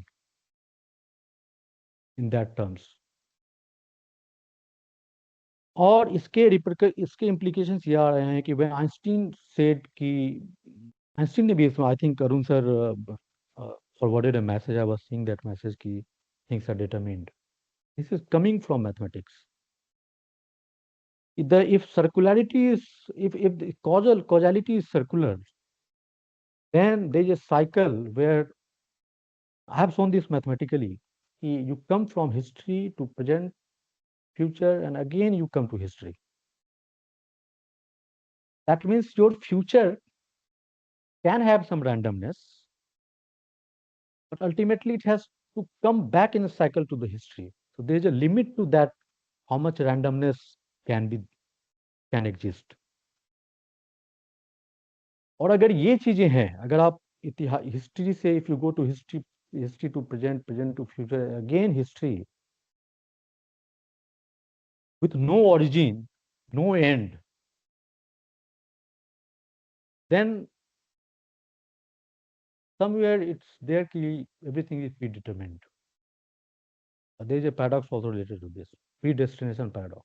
in that terms. और इसके इम्प्लीकेशंस ये आ रहे हैं कि व्हेन आइंस्टीन सेड कि, आइंस्टीन ने भी इसमें, I think Arun sir forwarded a message, I was seeing that message ki things are determined. This is coming from mathematics. If circularity is, if the causality is circular, then there is a cycle where I have shown this mathematically. You come from history to present, future, and again you come to history. That means your future can have some randomness, but ultimately it has to come back in a cycle to the history. So there is a limit to that, how much randomness can exist. और अगर ये चीजें हैं, अगर आप इतिहास history से, if you go to history to present, present to future, again history with no origin, no end, then somewhere it's there ki everything is predetermined. There is a paradox also related to this, predestination paradox.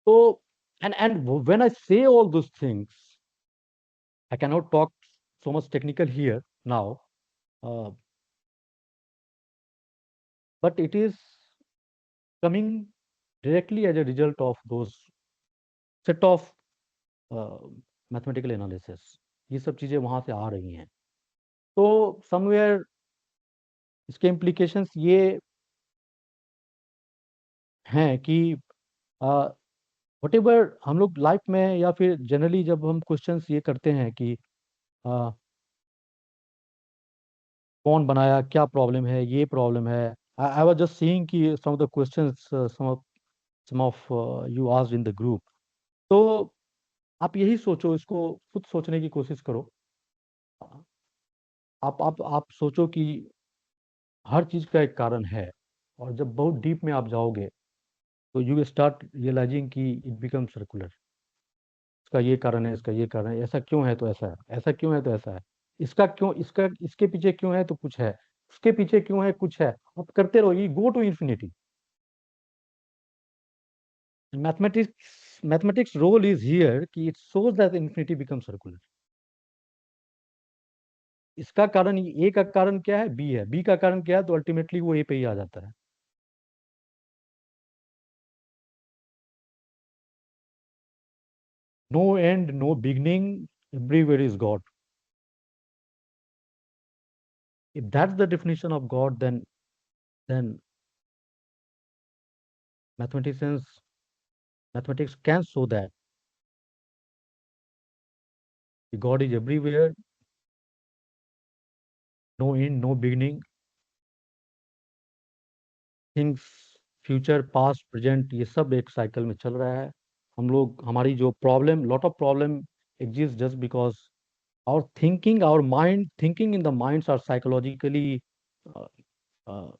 So, and when I say all those things, I cannot talk so much technical here now, uh, but it is coming directly as a result of those set of mathematical analysis. ये सब चीज़ें वहाँ से आ रही हैं. तो somewhere इसके implications ये हैं कि वटेवर हम लोग लाइफ में या फिर जनरली जब हम क्वेश्चंस ये करते हैं कि कौन बनाया, क्या प्रॉब्लम है, ये प्रॉब्लम है. आई वाज जस्ट सीइंग कि some of the questions some of you asked in the group. तो आप यही सोचो, इसको खुद सोचने की कोशिश करो. आप सोचो कि हर चीज़ का एक कारण है, और जब बहुत डीप में आप जाओगे तो यू स्टार्ट रियलाइजिंग कि इट बिकम सर्कुलर. इसका ये कारण है, इसका ये कारण है, ऐसा क्यों है तो ऐसा है, ऐसा क्यों है तो ऐसा है, इसका क्यों, इसका इसके पीछे क्यों है तो कुछ है, उसके पीछे क्यों है कुछ है. आप करते रहो, ये go to infinity. Mathematics role is here कि it shows that infinity become circular. इसका कारण, ए का कारण क्या है, बी है, बी का कारण क्या है, तो अल्टीमेटली वो ए पे ही आ जाता है. No end, no beginning, everywhere is God. If that's the definition of God, then mathematicians mathematics can show that God is everywhere, no end, no beginning. Things future, past, present, ये सब एक cycle में चल रहा है. हम लोग, हमारी जो problem, lot of problem exist just because our thinking, our mind, thinking in the minds are psychologically uh, uh,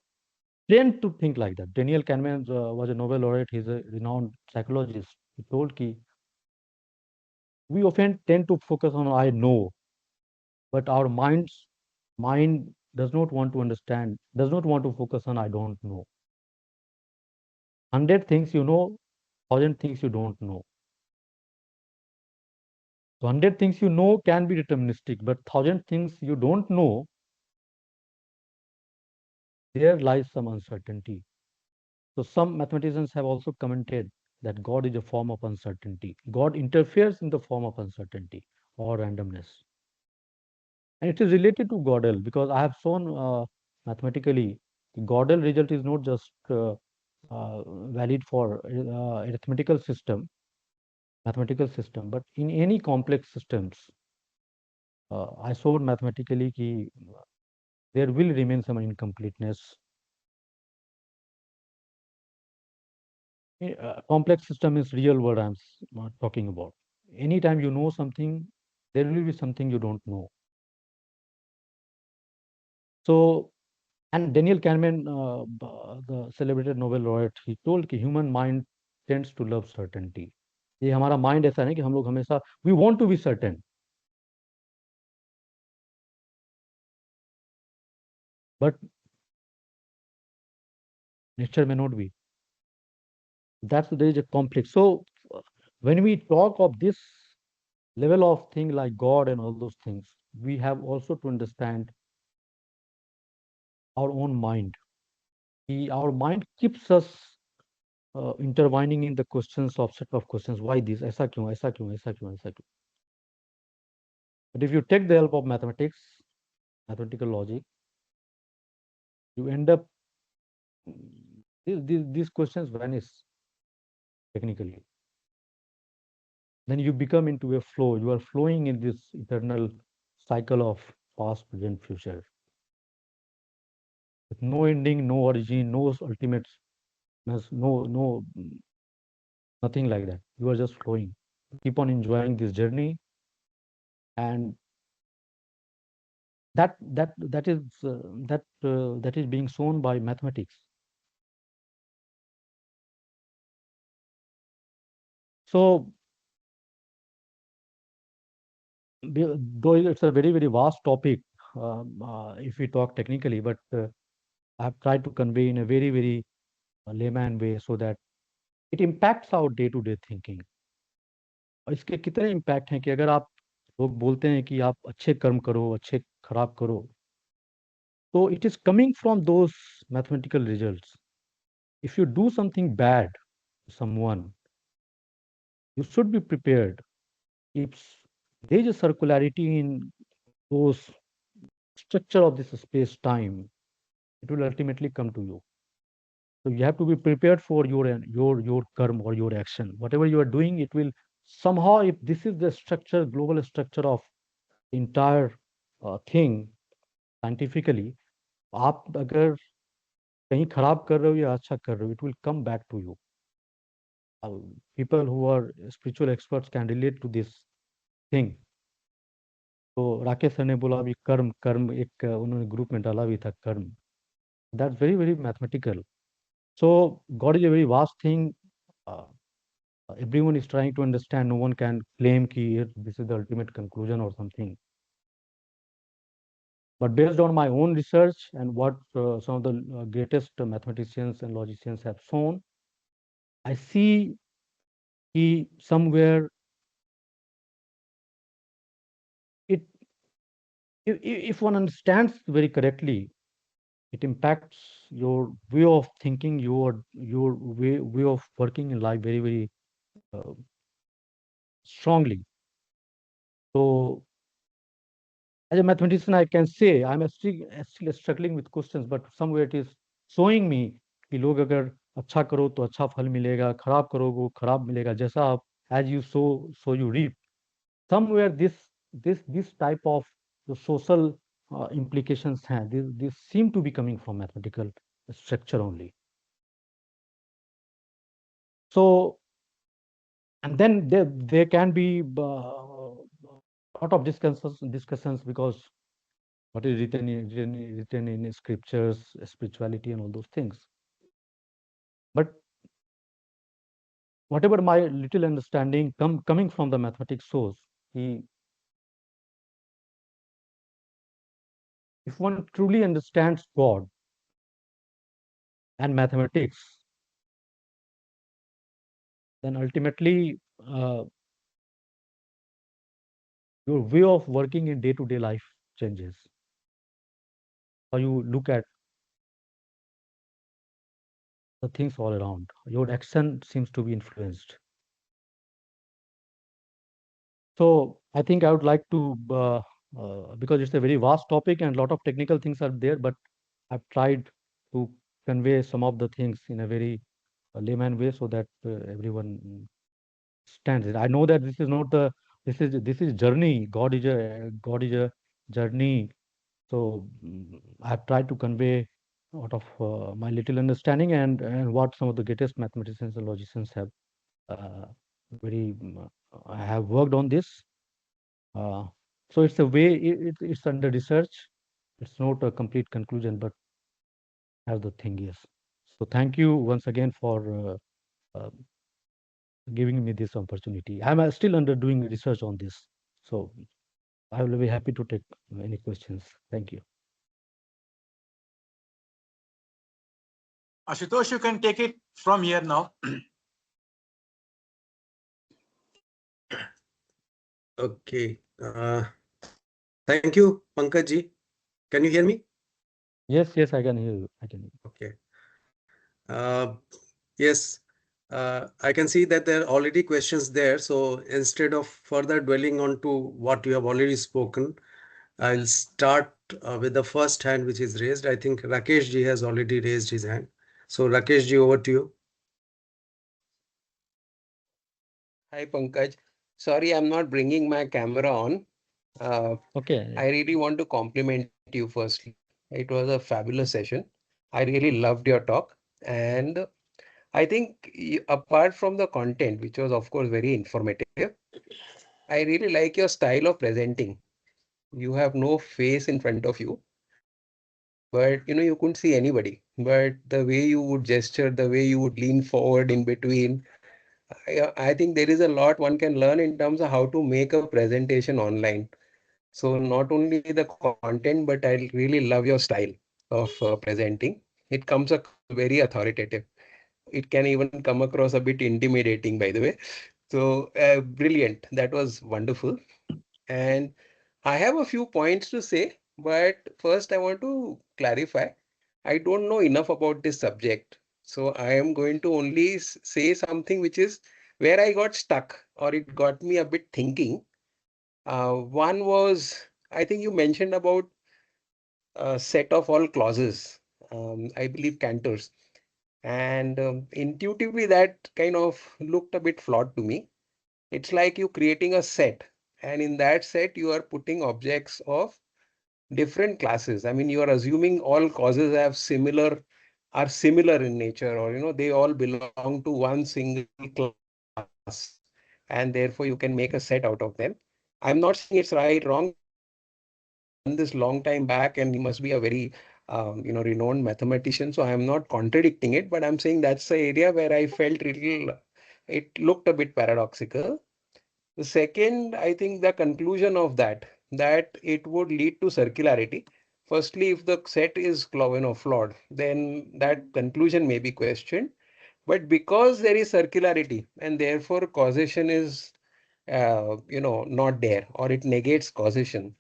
trained to think like that. Daniel Kahneman was a Nobel laureate. He's a renowned psychologist. He told ki we often tend to focus on I know, but our mind does not want to understand, does not want to focus on I don't know. 100 things you know, 1,000 things you don't know. So 100 things you know can be deterministic, but 1,000 things you don't know, there lies some uncertainty. So some mathematicians have also commented that God is a form of uncertainty. God interferes in the form of uncertainty or randomness. And it is related to Gödel, because I have shown mathematically Gödel result is not just valid for arithmetical system, mathematical system, but in any complex systems. I showed mathematically कि there will remain some incompleteness. Complex system is real world I'm talking about. Anytime you know something, there will be something you don't know. So, and Daniel Kahneman, the celebrated Nobel laureate, he told कि human mind tends to love certainty. ये हमारा mind ऐसा है कि हम लोग हमेशा we want to be certain, but nature may not be. That's, there is a conflict. So when we talk of this level of thing like God and all those things, we have also to understand our own mind. Our mind keeps us intertwining in the questions of set of questions. Why this? ऐसा क्यों? ऐसा क्यों? ऐसा क्यों? ऐसा क्यों? But if you take the help of mathematics, mathematical logic, you end up, these questions vanish technically. Then you become into a flow. You are flowing in this eternal cycle of past, present, future, with no ending, no origin, no ultimate, no, nothing like that. You are just flowing. keep on enjoying this journey, and that is being shown by mathematics. So though it's a very, very vast topic, if we talk technically, but I have tried to convey in a very, very layman way so that it impacts our day-to-day thinking. और इसके कितने impact हैं कि अगर आप लोग बोलते हैं कि आप अच्छे कर्म करो, अच्छे खराब करो, तो it is coming from those mathematical results. If you do something bad to someone, you should be prepared. If there is a circularity in those structure of this space-time, it will ultimately come to you. So you have to be prepared for your karma or your action. Whatever you are doing, it will somehow, if this is the structure, global structure of entire thing scientifically, आप अगर कहीं खराब कर रहे हो या अच्छा कर रहे हो, it will come back to you. People who are spiritual experts can relate to this thing. तो राकेश सर ने बोला अभी कर्म कर्म एक उन्होंने ग्रुप में डाला भी था कर्म. That's very, very mathematical. So God is a very vast thing. Everyone is trying to understand. No one can claim that this is the ultimate conclusion or something. But based on my own research and what some of the greatest mathematicians and logicians have shown, I see somewhere if one understands very correctly, it impacts your way of thinking, your way of working in life very, very strongly. So as a mathematician, I can say I'm still struggling with questions, but somewhere it is showing me कि लोग अगर अच्छा करो तो अच्छा फल मिलेगा, खराब करोगे वो खराब मिलेगा. जैसा आप as you sow, so you reap. Somewhere this type of the social implications हैं. This seem to be coming from mathematical structure only. So, and then there can be lot of discussions because what is written in scriptures, spirituality, and all those things. But whatever my little understanding coming from the mathematics source, if one truly understands God and mathematics, then ultimately your way of working in day-to-day life changes. How you look at the things all around, your action seems to be influenced. So I think I would like to, because it's a very vast topic and a lot of technical things are there, but I've tried to convey some of the things in a very layman way so that everyone stands it. I know that this is not this is journey. God is a journey. So I've tried to convey out of my little understanding and what some of the greatest mathematicians and logicians have have worked on this. So it's a way, it's under research. It's not a complete conclusion, but as the thing is. So thank you once again for giving me this opportunity. I'm still under doing research on this. So I will be happy to take any questions. Thank you. Ashutosh, you can take it from here now. Okay. Thank you, Pankaj ji. Can you hear me? Yes, I can hear you. I can hear you. Okay. Yes. I can see that there are already questions there. So instead of further dwelling on to what you have already spoken, I'll start with the first hand which is raised. I think Rakesh ji has already raised his hand. So Rakesh ji, over to you. Hi, Pankaj. Sorry, I'm not bringing my camera on. Okay. I really want to compliment you firstly. It was a fabulous session. I really loved your talk. And I think apart from the content, which was of course very informative, I really like your style of presenting. You have no face in front of you, but you couldn't see anybody. But the way you would gesture, the way you would lean forward in between, I think there is a lot one can learn in terms of how to make a presentation online. So not only the content, but I really love your style of presenting. It comes across very authoritative. It can even come across a bit intimidating, by the way. So brilliant. That was wonderful. And I have a few points to say, but first I want to clarify. I don't know enough about this subject. So I am going to only say something which is where I got stuck or it got me a bit thinking. One was, I think you mentioned about a set of all clauses, I believe cantors. And intuitively, that kind of looked a bit flawed to me. It's like you creating a set, and in that set, you are putting objects of different classes. I mean, you are assuming all causes are similar in nature, or they all belong to one single class, and therefore you can make a set out of them. I'm not saying it's right, wrong. Done this long time back, and he must be a very renowned mathematician. So I am not contradicting it, but I'm saying that's the area where I felt it looked a bit paradoxical. The second, I think the conclusion of that it would lead to circularity. Firstly, if the set is flawed, then that conclusion may be questioned. But because there is circularity and therefore causation is not there, or it negates causation.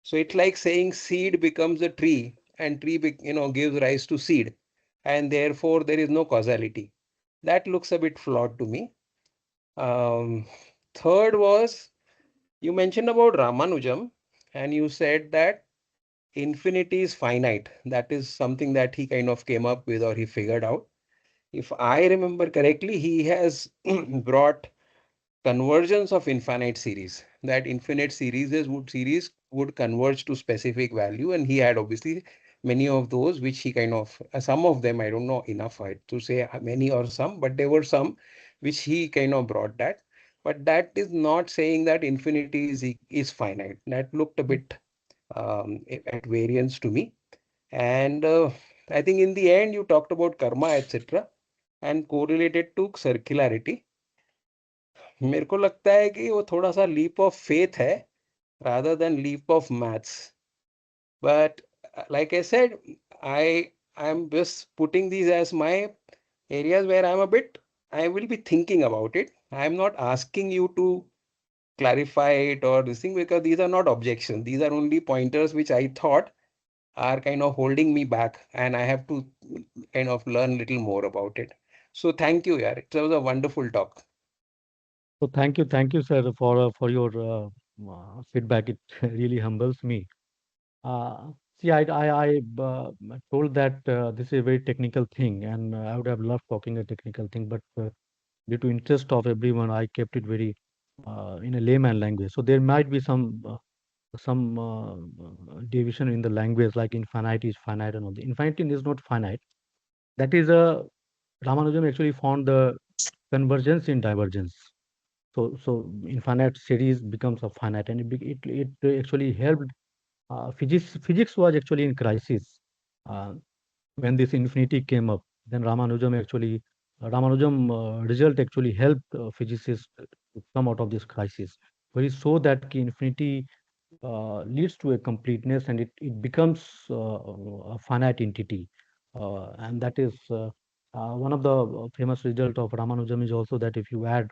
So it's like saying seed becomes a tree and gives rise to seed, and therefore there is no causality. That looks a bit flawed to me. Um, Third was you mentioned about Ramanujam, and you said that infinity is finite. That is something that he kind of came up with or he figured out. If I remember correctly, he has brought convergence of infinite series. That infinite series would converge to specific value, and he had obviously many of those which he kind of some of them I don't know enough to say many or some, but there were some which he kind of brought that. But that is not saying that infinity is finite. That looked a bit at variance to me. And I think in the end you talked about karma, etc., and correlated to circularity. मेरे को लगता है कि वो थोड़ा सा leap of faith है rather than leap of maths. But like I said, I'm just putting these as my areas where I will be thinking about it. I'm not asking you to clarify it or this thing, because these are not objections. These are only pointers which I thought are kind of holding me back, and I have to kind of learn a little more about it. So thank you, yeah. It was a wonderful talk. So thank you, sir, for your feedback. It really humbles me. See, told that this is a very technical thing, and I would have loved talking a technical thing, but due to interest of everyone, I kept it very in a layman language. So there might be some deviation in the language, like infinity is finite and all. The infinity is not finite. That is a Ramanujan actually found the convergence in divergence. So infinite series becomes a finite, and it actually helped. Physics was actually in crisis uh, when this infinity came up. Then Ramanujam result actually helped physicists to come out of this crisis, where he saw that infinity leads to a completeness, and it becomes a finite entity. And that is one of the famous result of Ramanujam is also that if you add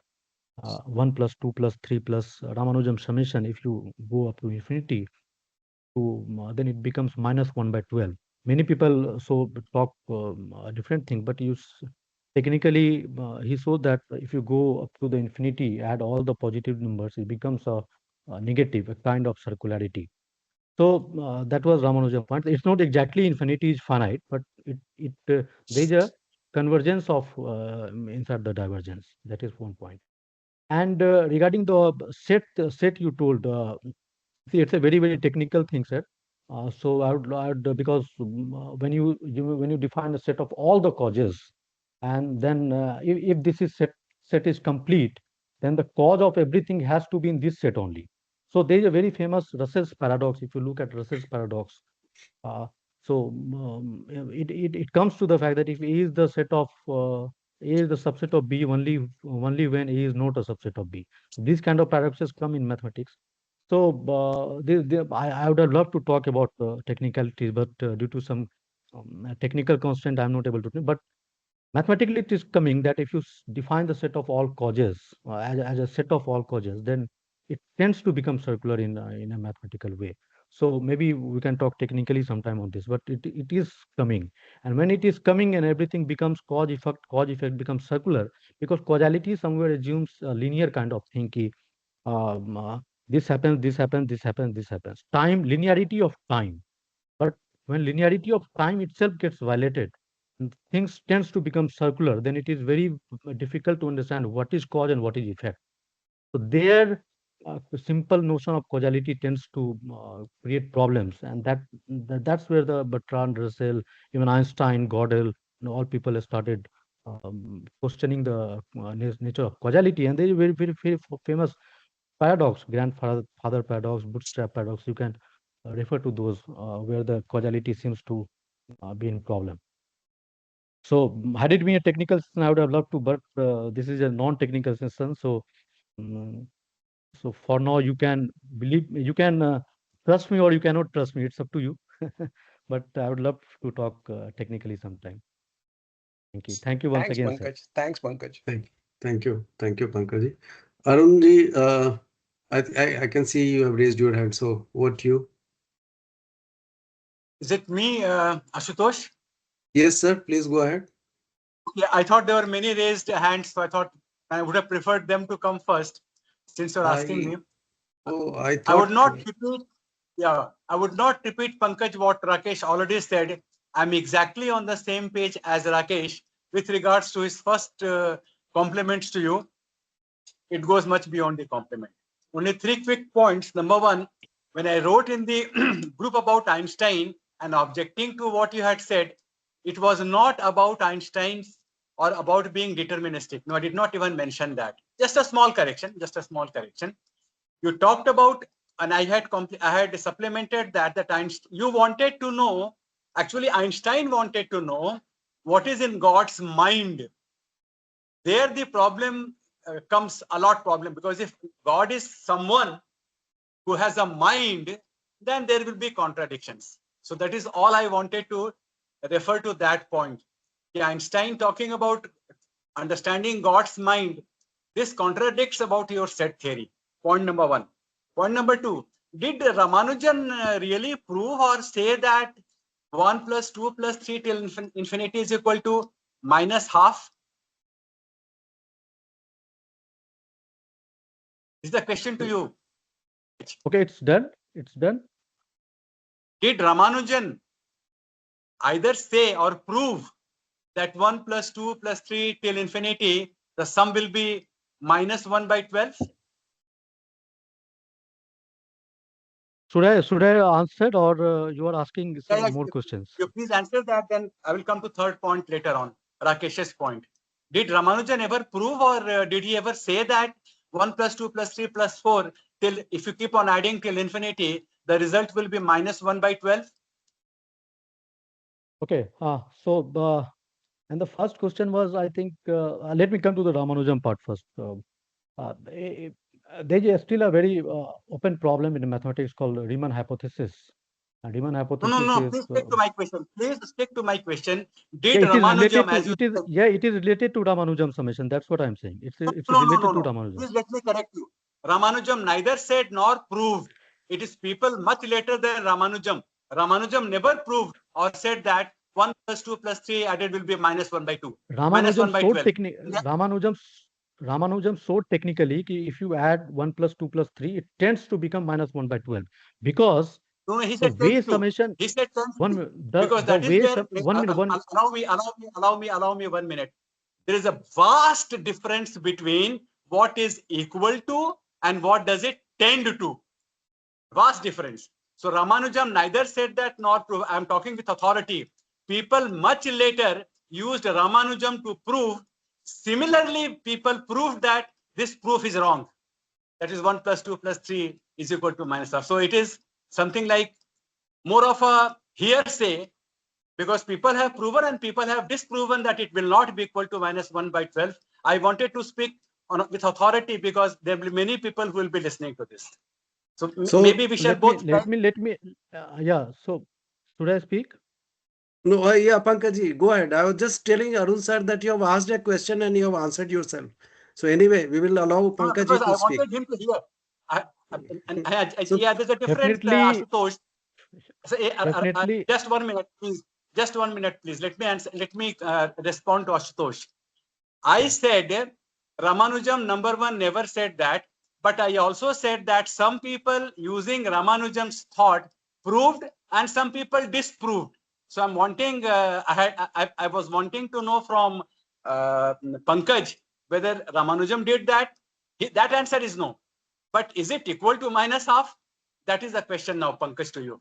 1 plus 2 plus 3 plus Ramanujam summation, if you go up to infinity, then it becomes minus 1 by 12. Many people talk a different thing, but technically he showed that if you go up to the infinity, add all the positive numbers, it becomes a negative, a kind of circularity. So that was Ramanujam point. It's not exactly infinity is finite, but there is a convergence of inside the divergence. That is one point. And regarding the set you told, see, it's a very technical thing, sir. So I would because when you define a set of all the causes, And then if this is set is complete, then the cause of everything has to be in this set only. So there is a very famous Russell's paradox. If you look at Russell's paradox, uh, it comes to the fact that if A is the set of A is the subset of B only when A is not a subset of B. These kind of paradoxes come in mathematics. So I would have loved to talk about technicalities, but due to some technical constraint, I'm not able to. But mathematically, it is coming that if you define the set of all causes as a set of all causes, then it tends to become circular in a mathematical way. So maybe we can talk technically sometime on this, but it is coming. And when it is coming and everything becomes cause effect becomes circular, because causality somewhere assumes a linear kind of thing. Um, uh, this happens, this happens, this happens, this happens. Time, linearity of time. But when linearity of time itself gets violated, and things tends to become circular, then it is very difficult to understand what is cause and what is effect. So there, the simple notion of causality tends to create problems, and that's where the Bertrand Russell, even Einstein, Gödel, all people have started questioning the nature of causality, and there is a very famous paradox, grandfather paradox, bootstrap paradox. You can refer to those where the causality seems to be in problem. So had it been a technical session, I would have loved to, but this is a non-technical session. So mm, so for now, you can trust me or you cannot trust me. It's up to you. But I would love to talk technically sometime. Thank you. Thank you once Thanks, again, sir. Pankaj. Thanks, Pankaj. Thank you, Pankaj. Arunji, I can see you have raised your hand. So what you? Is it me, Ashutosh? Yes, sir. Please go ahead. Yeah, I thought there were many raised hands, so I thought I would have preferred them to come first, since you're asking me. Oh, I I thought. would not repeat. Yeah, I would not repeat, Pankaj, what Rakesh already said. I'm exactly on the same page as Rakesh with regards to his first compliments to you. It goes much beyond the compliment. Only 3 quick points. Number one, when I wrote in the group about Einstein and objecting to what you had said, it was not about Einstein's or about being deterministic. No, I did not even mention that. Just a small correction. You talked about, and I had supplemented that Einstein, you wanted to know, actually Einstein wanted to know what is in God's mind. There the problem comes a lot problem, because if God is someone who has a mind, then there will be contradictions. So that is all I wanted to refer to that point. Einstein talking about understanding God's mind, this contradicts about your set theory. Point number one. Point number two, did Ramanujan really prove or say that 1 plus 2 plus 3 till infinity is equal to minus half? This is the question to you. Okay, it's done. It's done. Did Ramanujan either say or prove that 1 plus 2 plus 3 till infinity, the sum will be minus 1 by 12? Should I answer, or you are asking some Yeah, more questions? you please answer that, then I will come to third point later on, Rakesh's point. Did Ramanujan ever prove, or did he ever say that 1 plus 2 plus 3 plus 4 till, if you keep on adding till infinity, the result will be minus 1 by 12? Okay. And the first question was, I think, let me come to the Ramanujan part first. There is still a very open problem in mathematics called Riemann hypothesis. And Riemann hypothesis No, is please stick to my question. Please stick to my question. Did it is related Ramanujan, to as you said, it is related to Ramanujan summation. That's what I'm saying. It's no. related to Ramanujan. Please let me correct you. Ramanujam neither said nor proved. It is people much later than Ramanujam. Ramanujam never proved or said that 1 plus 2 plus 3 added will be minus 1 by 2. Minus 1 by 12. Ramanujan showed technically कि if you add 1 plus 2 plus 3, it tends to become minus 1 by 12. Because no, he the said way tends to. summation, He said tends one to. minute, Because the that is way where, some, 1 minute, allow me 1 minute. There is a vast difference between what is equal to and what does it tend to. Vast difference. So Ramanujam neither said that nor proved. I'm talking with authority. People much later used Ramanujam to prove. Similarly, people proved that this proof is wrong. That is 1 plus 2 plus 3 is equal to minus half. So it is something like more of a hearsay, because people have proven and people have disproven that it will not be equal to minus 1 by 12. I wanted to speak with authority because there will be many people who will be listening to this. So, maybe we shall both. Let me. Yeah. So should I speak? No, yeah, Pankaj, go ahead. I was just telling Arun sir that you have asked a question and you have answered yourself. So anyway, we will allow Pankaj Because to I speak. wanted him to hear. So- Yeah, there's a difference, Definitely. Ashutosh. So, Definitely. just 1 minute, please. Just 1 minute, please. Let me answer. Let me respond to Ashutosh. I said Ramanujam number 1 never said that, but I also said that some people using Ramanujam's thought proved and some people disproved. So I'm wanting, I was wanting to know from Pankaj whether Ramanujam did that. That answer is no. But is it equal to minus half? That is the question now, Pankaj, to you.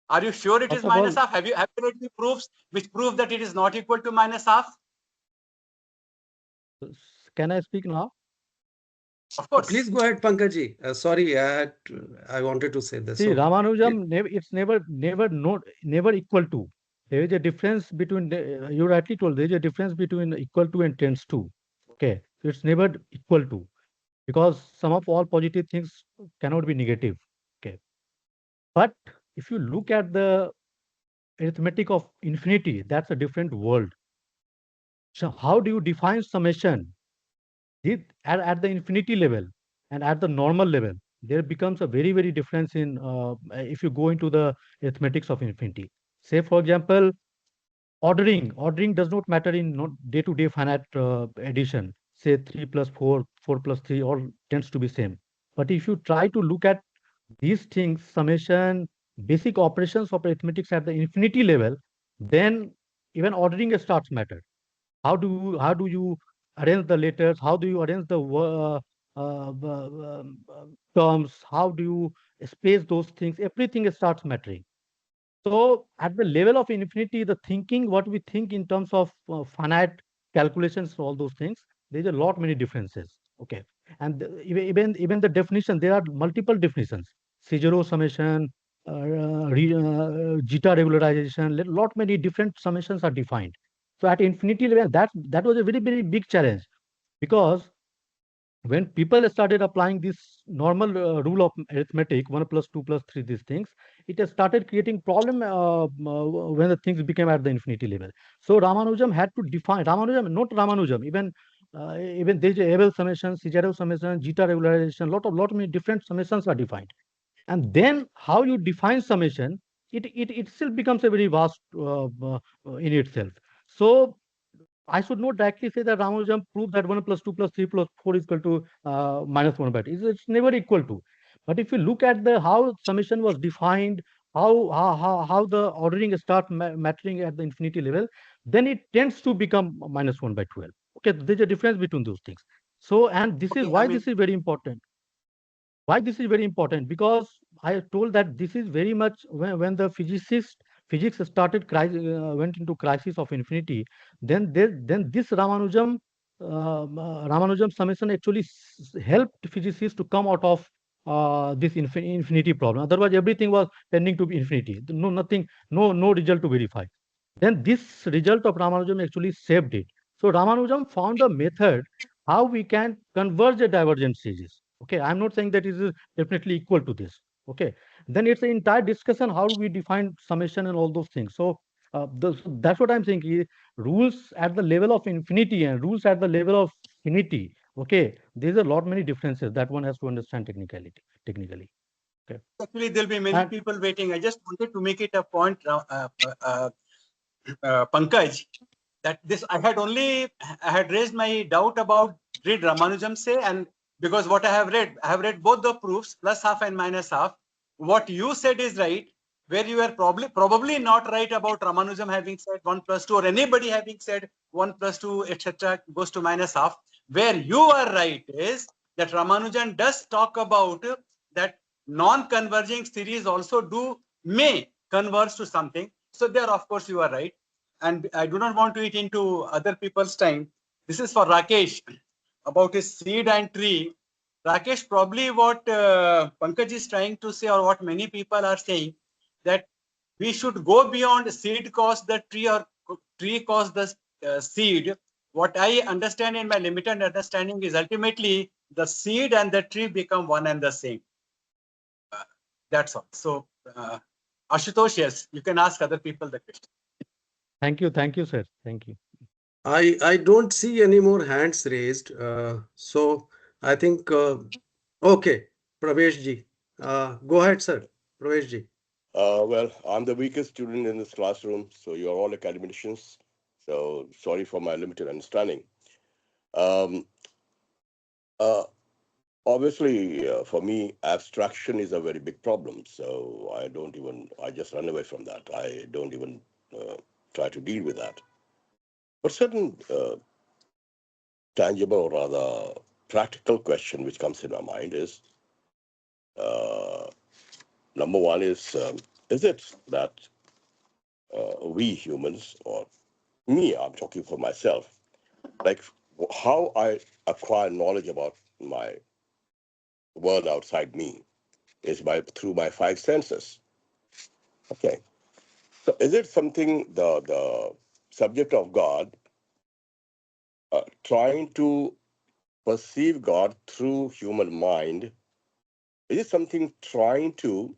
Are you sure it is First of minus all- half? Have you read the proofs which prove that it is not equal to minus half? Can I speak now? Of course. Please go ahead, Pankaj. Sorry, I wanted to say this. See, So, Ramanujam, it's never equal to. There is a difference between, you rightly told, there is a difference between equal to and tends to. Okay, so it's never equal to, because sum of all positive things cannot be negative. Okay, but if you look at the arithmetic of infinity, that's a different world. So how do you define summation? At the infinity level and at the normal level, there becomes a very difference in if you go into the arithmetics of infinity. Say, for example, ordering does not matter in not day-to-day finite addition. Say 3 plus 4, 4 plus 3, all tends to be same. But if you try to look at these things, summation, basic operations of arithmetics at the infinity level, then even ordering starts matter. How do you arrange the letters? How do you arrange the terms? How do you space those things? Everything starts mattering. So at the level of infinity, the thinking, what we think in terms of finite calculations, all those things, there's a lot many differences. Okay, and even the definition, there are multiple definitions. C0 summation, zeta regularization, lot many different summations are defined. So at infinity level, that was a very big challenge, because when people started applying this normal rule of arithmetic, 1 plus 2 plus 3, these things, it has started creating problem when the things became at the infinity level. So Ramanujam had to define, not Ramanujam, even there is a Abel summation, C0 summation, zeta regularization, lot many different summations are defined. And then how you define summation, it still becomes a very vast in itself. So I should not directly say that Ramanujam proved that 1 plus 2 plus 3 plus 4 is equal to minus 1 by 2. It's never equal to. But if you look at the how summation was defined, how the ordering starts mattering at the infinity level, then it tends to become minus 1 by 12. Okay, there's a difference between those things. So, and this is why this is very important. Why this is very important? Because I told that this is very much when the physics started went into crisis of infinity. Then this Ramanujam summation actually helped physicists to come out of this infinity problem. Otherwise, everything was tending to be infinity. No result to verify. Then this result of Ramanujam actually saved it. So Ramanujam found a method how we can converge the divergent series. Okay, I'm not saying that it is definitely equal to this. Okay, then it's an entire discussion how we define summation and all those things. So that's what I'm saying. Rules at the level of infinity and rules at the level of finity. Okay, there's a lot many differences that one has to understand technically. Okay. Actually, there'll be many people waiting. I just wanted to make it a point, Pankaj, that this I had raised my doubt about did Ramanujam say, and because what I have read both the proofs, plus half and minus half. What you said is right, where you are probably not right about Ramanujam having said 1 plus 2 or anybody having said 1 plus 2 etc. goes to minus half. Where you are right is that Ramanujan does talk about that non-converging series also may converge to something. So there, of course, you are right. and I do not want to eat into other people's time. This is for Rakesh about his seed and tree. Rakesh, probably what Pankaj is trying to say, or what many people are saying, that we should go beyond seed cause the tree or tree cause the seed. What I understand in my limited understanding is ultimately the seed and the tree become one and the same. That's all. So, Ashutosh, yes, you can ask other people the question. Thank you, sir. Thank you. I don't see any more hands raised. So I think okay, Pravesh ji. Go ahead, sir. Pravesh ji. Well, I'm the weakest student in this classroom, so you're all academicians. So sorry for my limited understanding. Um, uh, Obviously, for me, abstraction is a very big problem. So I just run away from that. I don't even try to deal with that. But certain tangible or rather practical question which comes in my mind is, number one is it that we humans, or me, I'm talking for myself, like how I acquire knowledge about my world outside me is through my five senses. Okay. So is it something the subject of God trying to perceive God through human mind? Is it something trying to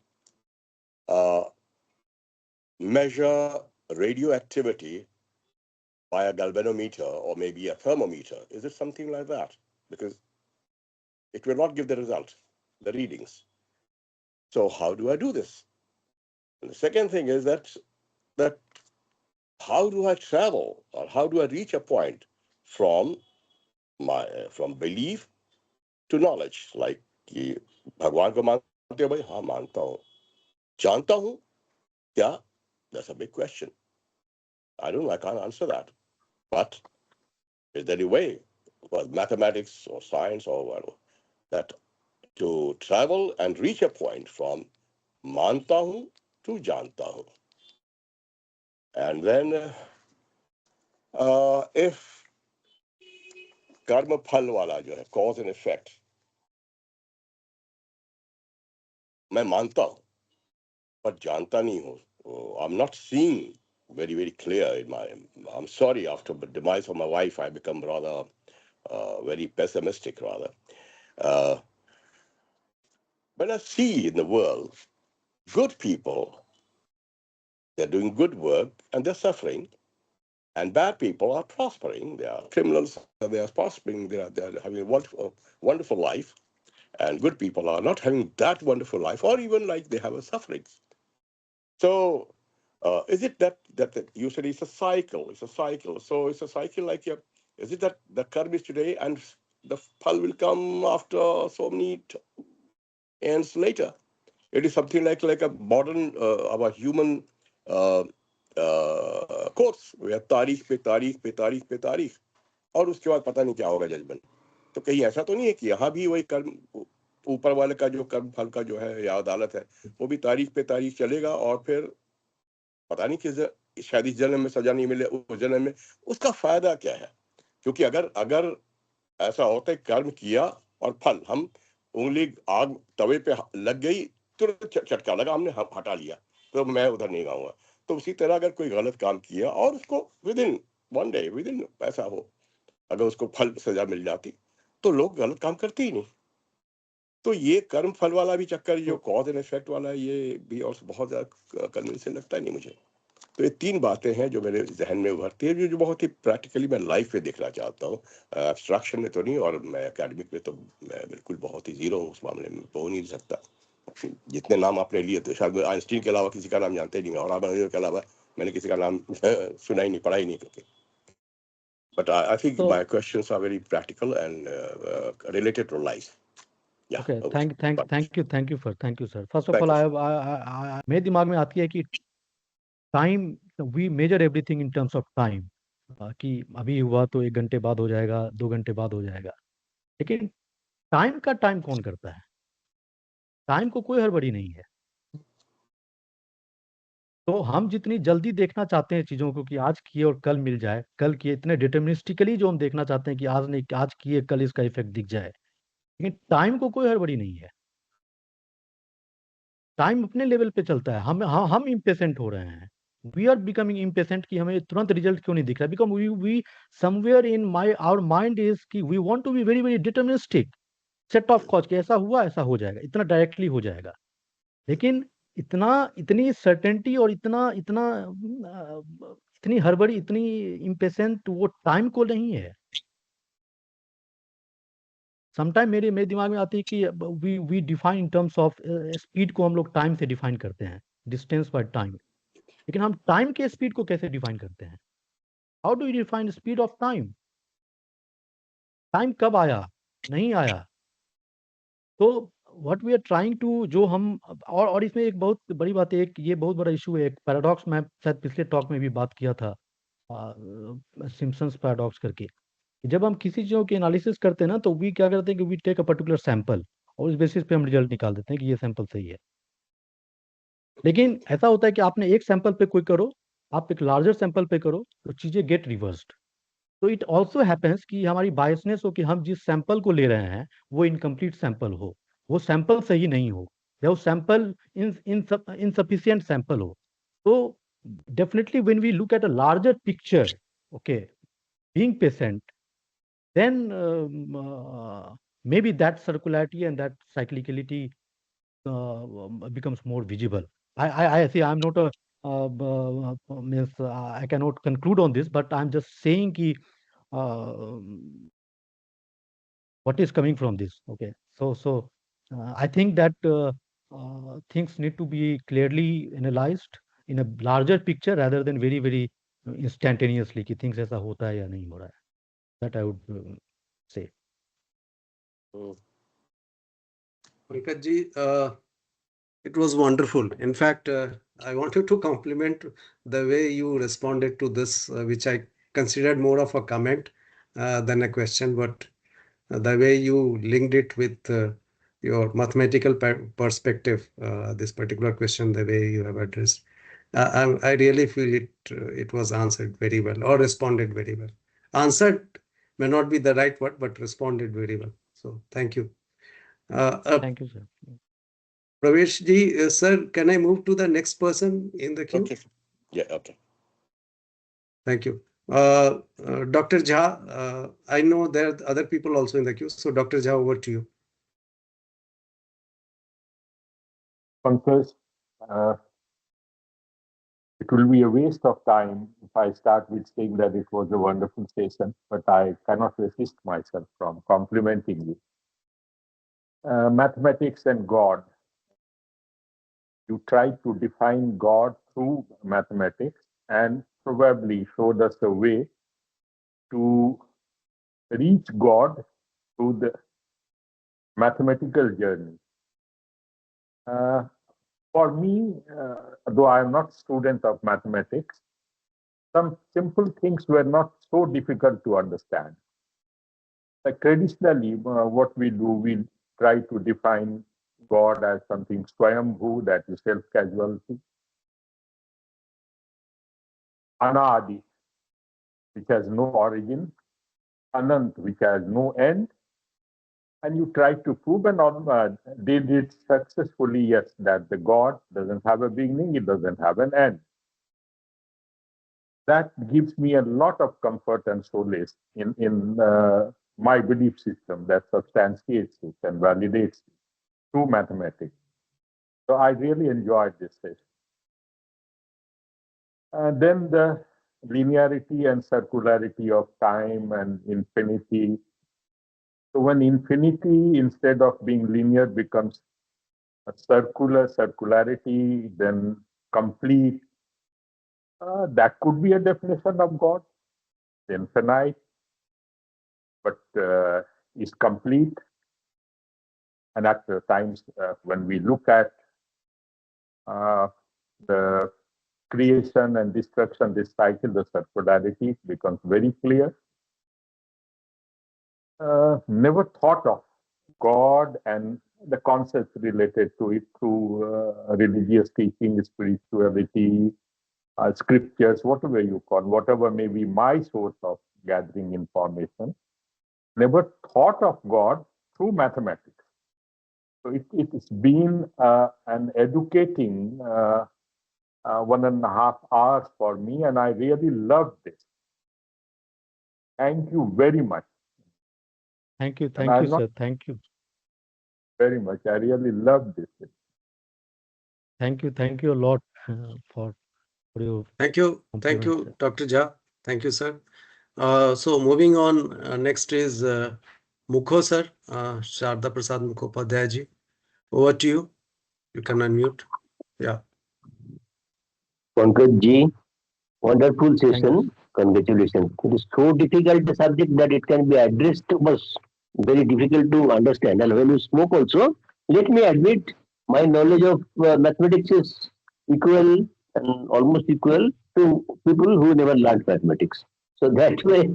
measure radioactivity by a galvanometer or maybe a thermometer? Is it something like that? Because it will not give the result, the readings. So how do I do this? And the second thing is that how do I travel, or how do I reach a point from from belief to knowledge? Like कि भगवान को मानते हो भाई? हाँ मानता हूँ. जानता हूँ क्या? That's a big question. I can't answer that. But is there any way, well, mathematics or science or whatever, that to travel and reach a point from मानता हूँ to जानता हूँ? And then if कर्म फल वाला जो है, cause and effect, मैं मानता हूँ but जानता नहीं हूँ. I'm not seeing very, very clear in I'm sorry, after the demise of my wife, I become rather very pessimistic rather. When I see in the world good people, they're doing good work and they're suffering, and bad people are prospering. They are criminals, they are prospering, they're having a wonderful life, and good people are not having that wonderful life, or even like they have a suffering. So is it that you said it's a cycle? It's a cycle. So it's a cycle like is it that the karma is today and the phal will come after so many ends later? It is something like a modern our human course where तारीख पे तारीख पे तारीख पे तारीख और उसके बाद पता नहीं क्या होगा जजमेंट. तो कहीं ऐसा तो नहीं है कि यहाँ भी वही कर्म ऊपर वाले का जो कर्म फल का जो है या अदालत है वो भी तारीख पे तारीख चलेगा और फिर पता नहीं किस शायद इस जन्म में सजा नहीं मिले उस जन्म में उसका फायदा क्या है? क्योंकि अगर ऐसा होता है कर्म किया और फल हम उंगली आग तवे पे लग गई तुरंत झटका लगा हमने हटा लिया तो मैं उधर नहीं गाऊंगा. तो उसी तरह अगर कोई गलत काम किया और उसको विदिन वन डे विदिन ऐसा हो अगर उसको फल सजा मिल जाती तो लोग गलत काम करते ही नहीं. तो ये कर्म फल वाला भी चक्कर जो कॉज एंड इफेक्ट वाला ये भी और बहुत ज्यादा कन्विंसिंग लगता नहीं मुझे. तो ये तीन बातें हैं जो मेरे जहन में उभरती है जो बहुत ही प्रैक्टिकली मैं लाइफ में देखना चाहता हूँ. एब्स्ट्रैक्शन में तो नहीं और मैं एकेडमिक में तो मैं बिल्कुल बहुत ही जीरो हूँ उस मामले में हो नहीं सकता. जितने नाम आपने लिए थे शायद आइंस्टीन के अलावा किसी का नाम जानते ही नहीं और आप के अलावा मैंने किसी का नाम सुना ही नहीं पढ़ा ही नहीं करके. But I think my questions are very practical and related to life. Yeah. Okay. Thank you, sir. First of Thank all, you, I मेरे दिमाग में आती है कि time we measure everything in terms of time कि अभी हुआ तो 1 घंटे बाद हो जाएगा 2 घंटे बाद हो जाएगा. लेकिन टाइम का टाइम कौन करता है? टाइम को कोई हड़बड़ी नहीं है. तो हम जितनी जल्दी देखना चाहते हैं चीजों को कि आज किए और कल मिल जाए, कल किए, इतने डिटर्मिनिस्टिकली जो हम देखना चाहते हैं कि आज नहीं, आज किए कल इसका इफेक्ट दिख जाए, लेकिन टाइम को कोई हड़बड़ी नहीं है। टाइम अपने लेवल पे चलता है। हम इम्पेशेंट हो रहे हैं, वी आर बिकमिंग इम्पेशेंट कि हमें तुरंत रिजल्ट क्यों नहीं दिख रहा, because we somewhere in my our mind is कि we want to be very very deterministic, set of cause कि ऐसा हुआ ऐसा हो जाएगा, इतना डायरेक्टली हो जाएगा। लेकिन इतना, इतनी सर्टेनिटी और इतना इतना इतनी हड़बड़ी, इतनी इम्पेशेंट वो टाइम को नहीं है। समटाइम मेरे दिमाग में आती है कि we define in terms of speed को हम लोग टाइम से डिफाइन करते हैं, डिस्टेंस बाय टाइम, लेकिन हम टाइम के स्पीड को कैसे डिफाइन करते हैं? How do you define speed of time? Time कब आया, नहीं आया। तो what we are trying to, जो हम, और इसमें एक बहुत बड़ी बात है, एक ये बहुत बड़ा इशू है, एक पैराडॉक्स, मैं शायद पिछले टॉक में भी बात किया था, सिम्पसन्स पैराडॉक्स करके। जब हम किसी चीज़ों की एनालिसिस करते हैं ना, तो वी क्या करते हैं कि we take a particular sample और उस बेसिस पे हम रिजल्ट निकाल देते हैं कि ये सैंपल सही है। लेकिन ऐसा होता है कि आपने एक सैंपल पे कोई करो, आप एक लार्जर सैंपल पे करो, तो चीज़ें गेट रिवर्स्ड। तो इट ऑल्सो हैपेंस कि हमारी बायसनेस हो कि हम जिस सैंपल को ले रहे हैं वो इनकम्प्लीट सैंपल हो, वो सैंपल सही नहीं हो, या वो सैंपल इनसफिशियंट सैंपल हो। तो definitely when we look at a larger picture, okay, being patient, then maybe that circularity and that cyclicality becomes more visible. I see. I'm not a means I cannot conclude on this, but I'm just saying ki what is coming from this. Okay, so I think that things need to be clearly analyzed in a larger picture rather than very very instantaneously कि things ऐसा होता है या नहीं हो रहा है. That I would say. Pankaj ji, it was wonderful. In fact, I wanted to compliment the way you responded to this, which I considered more of a comment than a question, but the way you linked it with your mathematical perspective, this particular question, the way you have addressed, I really feel it was answered very well or responded very well. Answered may not be the right word, but responded very well. So thank you. Thank you, sir. Pravesh ji, sir, can I move to the next person in the queue? Okay. Yeah, okay. Thank you. Dr. Jha, I know there are other people also in the queue. So Dr. Jha, over to you. Pankaj, it will be a waste of time if I start with saying that it was a wonderful session, but I cannot resist myself from complimenting you. Mathematics and God. You tried to define God through mathematics and probably showed us a way to reach God through the mathematical journey. For me, though I am not a student of mathematics, some simple things were not so difficult to understand. Like traditionally, what we do, we try to define God as something Swayambhu, that is self-causality. Anadi, which has no origin. Anant, which has no end. And you try to prove, and did it successfully, yes, that the God doesn't have a beginning, it doesn't have an end. That gives me a lot of comfort and solace in my belief system that substantiates it and validates it through mathematics. So I really enjoyed this session. Then the linearity and circularity of time and infinity. So when infinity, instead of being linear, becomes a circularity, then complete, that could be a definition of God. Infinite, but is complete. And at the times when we look at the creation and destruction, this cycle, the circularity becomes very clear. Never thought of God and the concepts related to it through religious teaching, spirituality, scriptures, whatever you call, whatever may be my source of gathering information. Never thought of God through mathematics. So it's been an educating 1.5 hours for me, and I really loved this. Thank you very much. Thank you, I'm not- sir. Thank you. Very much. I really loved this. Thank you a lot for your Thank you, compliment, sir. Dr. Jha. Thank you, sir. So moving on, next is Mukho sir, Sharda Prasad Mukhopadhyay ji. Over to you. You can unmute. Yeah. Pankaj ji, wonderful Thank session. Congratulations. It is so difficult a subject that it can be addressed to us. Very difficult to understand. And when you smoke also, let me admit my knowledge of mathematics is equal and almost equal to people who never learned mathematics. So that way,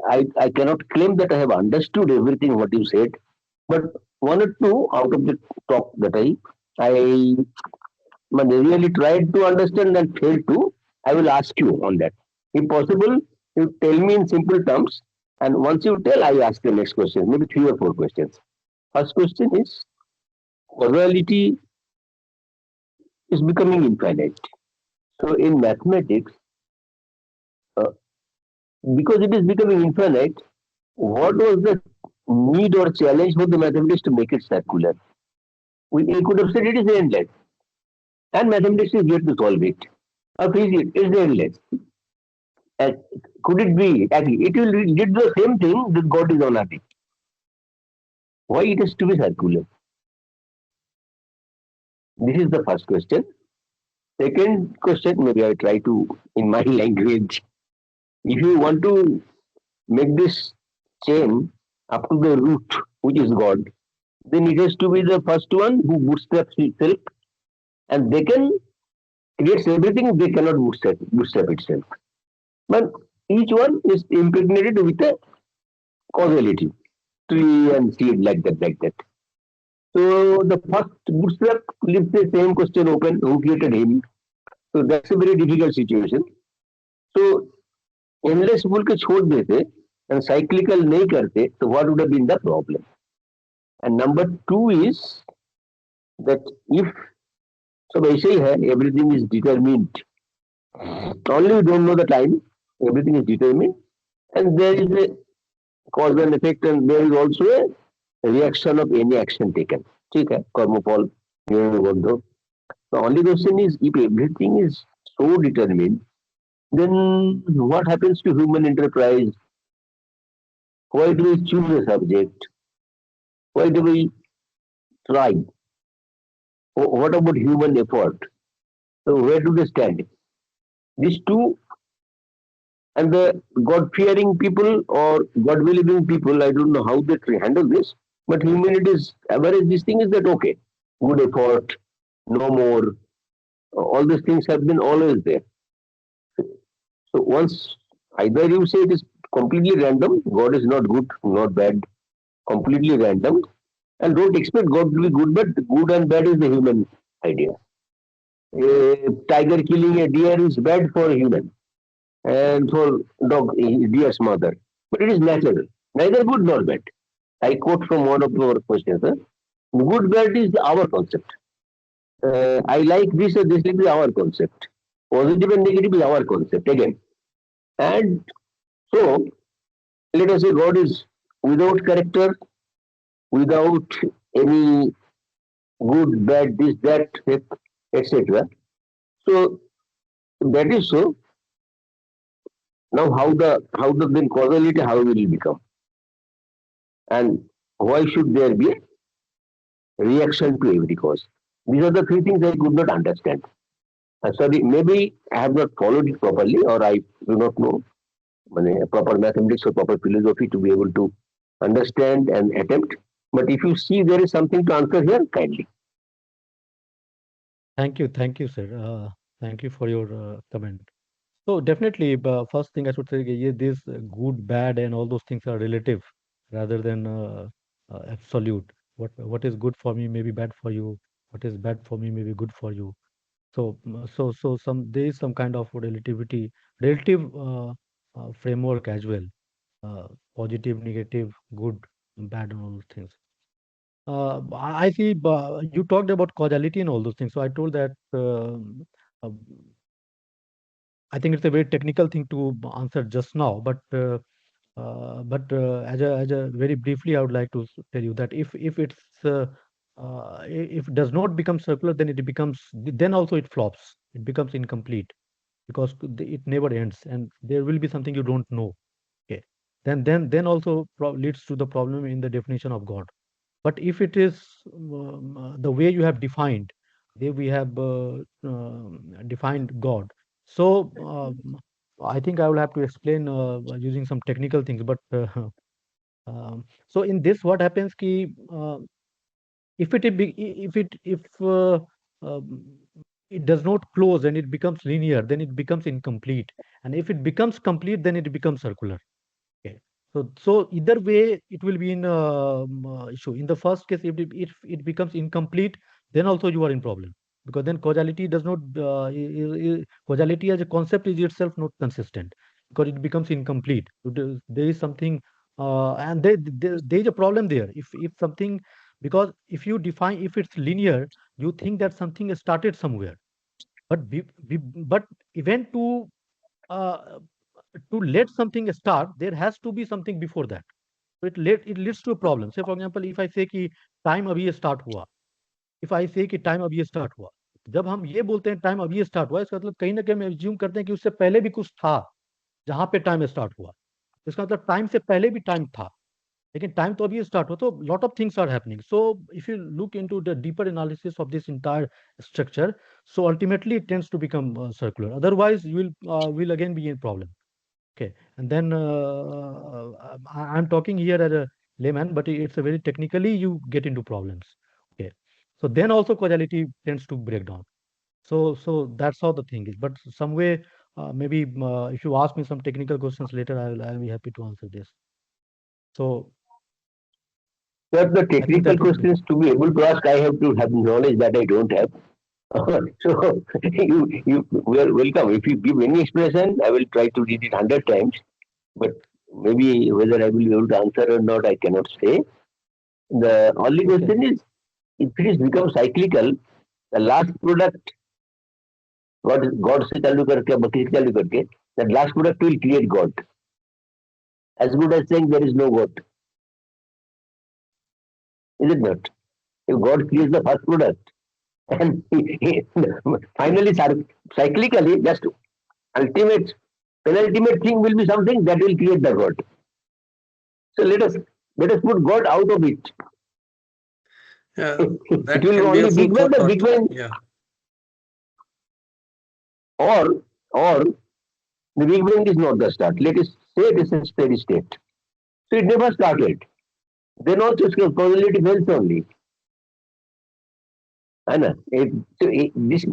I cannot claim that I have understood everything what you said, but one or two out of the talk that I really tried to understand and failed to. I will ask you on that. If possible, you tell me in simple terms, and once you tell, I ask the next question, maybe 3 or 4 questions. First question is, causality is becoming infinite. So in mathematics, because it is becoming infinite, what was the need or challenge for the mathematics to make it circular? We could have said it is endless, and mathematics is yet to solve it. Or physics is endless. And could it be? It will did the same thing that God is on earth. Why it has to be circular? This is the first question. Second question, maybe I try to in my language. If you want to make this chain up to the root, which is God, then it has to be the first one who bootstraps itself, and they can create everything. They cannot bootstrap itself. But each one is impregnated with a causality, tree and seed like that. So the first bootstrap leaves the same question open: who created him? So that's a very difficult situation. So endless बोल के छोड़ देते and cyclical नहीं करते, so what would have been the problem? And number 2 is that if so वैसे ही है, everything is determined. Only we don't know the time. Everything is determined, and there is a cause and effect, and there is also a reaction of any action taken. ठीक है, कर्मफल, नियमबद्ध. The only question is, if everything is so determined, then what happens to human enterprise? Why do we choose a subject? Why do we try? What about human effort? So where do they stand? These two, and the God-fearing people or God-believing people, I don't know how they handle this, but humanity's average this thing is that okay, good effort, no more. All these things have been always there. So once either you say it is completely random, God is not good, not bad, completely random, and don't expect God to be good, but good and bad is the human idea. A tiger killing a deer is bad for a human and for dog, deer's mother, but it is natural, neither good nor bad. I quote from one of our questions. Good bad is our concept. I like this or this is our concept. Positive and negative is our concept again. And so, let us say God is without character, without any good, bad, this, that, etc. So that is so. Now, how the then causality, how will it become? And why should there be a reaction to every cause? These are the 3 things I could not understand. Sorry, maybe I have not followed it properly, or I do not know proper mathematics or proper philosophy to be able to understand and attempt. But if you see there is something to answer here, kindly. Thank you, sir. Thank you for your comment. So definitely, first thing I should say, this good, bad, and all those things are relative rather than absolute. What is good for me may be bad for you. What is bad for me may be good for you. So there is some kind of relative framework as well. Positive, negative, good, bad, and all those things. I see. You talked about causality and all those things. So I told that uh, I think it's a very technical thing to answer just now, but as a very briefly, I would like to tell you that if it's if it does not become circular, then also it flops. It becomes incomplete because it never ends, and there will be something you don't know. Okay, then also leads to the problem in the definition of God. But if it is the way you have defined, we have defined God. So I think I will have to explain using some technical things. But so in this, what happens? Ki, if it be, if it if um, it does not close and it becomes linear, then it becomes incomplete. And if it becomes complete, then it becomes circular. Okay. So either way, it will be in issue. In the first case, if it becomes incomplete, then also you are in problem, because then causality does not causality as a concept is itself not consistent, because it becomes incomplete. There is something, and there is a problem there. If something, because if you define, if it's linear, you think that something started somewhere, but but event uh, to let something start, there has to be something before that. So it leads to a problem. Say for example, if I say कि time अभी start हुआ, if I say कि time अभी start हुआ, जब हम ये बोलते हैं time अभी start हुआ, इसका मतलब कहीं ना कहीं हम assume करते हैं कि उससे पहले भी कुछ था जहाँ पे time start हुआ. इसका मतलब time से पहले भी time था, लेकिन time तो अभी start हुआ, तो lot of things are happening. So if you look into the deeper analysis of this entire structure, so ultimately it tends to become circular. Otherwise, you will again be in problem. Okay, and then I'm talking here as a layman, but it's a very technically you get into problems. Okay, so then also causality tends to break down. So that's how the thing is. But some way, maybe if you ask me some technical questions later, I'll be happy to answer this. So But the I think technical that would be. questions to be able to ask, I have to have knowledge that I don't have. So you well, welcome. If you give any explanation, I will try to read it 100 times. But maybe whether I will be able to answer or not, I cannot say. The only Okay. question is, if it is become cyclical, the last product, God से चालू करके बकरी से चालू करके, that last product will create God. As good as saying there is no God. Is it not? If God creates the first product, and finally cyclically, just ultimate penultimate thing will be something that will create the God. So let us put God out of it. That It will can be only a Big food Bang, for the Big thought. Bang, Yeah. or the Big Bang is not the start. Let us say it is a steady state. So it never started. Then also its causality fails only. Anna, there is some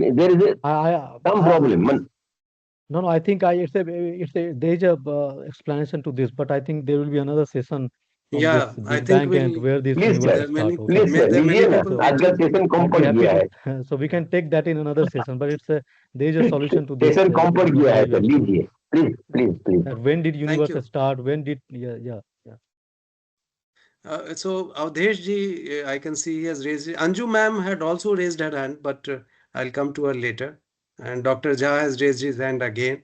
problem. No, I think there is a explanation to this, but I think there will be another session on Yeah, this I Big think Bang and we'll, where this Please, universe sir. there are start. many, Okay. Please, sir, there are many लीजिए ना, people आज का waiting. Session कम I'd पड़ be happy गया है. to. So we can take that in another session, but there is a solution to this. Session कम पड़ गया Where है you सर, have to. लीजिए. Please. When did Thank universe you. start? When did yeah. So Avdesh ji, I can see he has raised. Anju ma'am had also raised her hand, but I'll come to her later. And Dr. Jha has raised his hand again.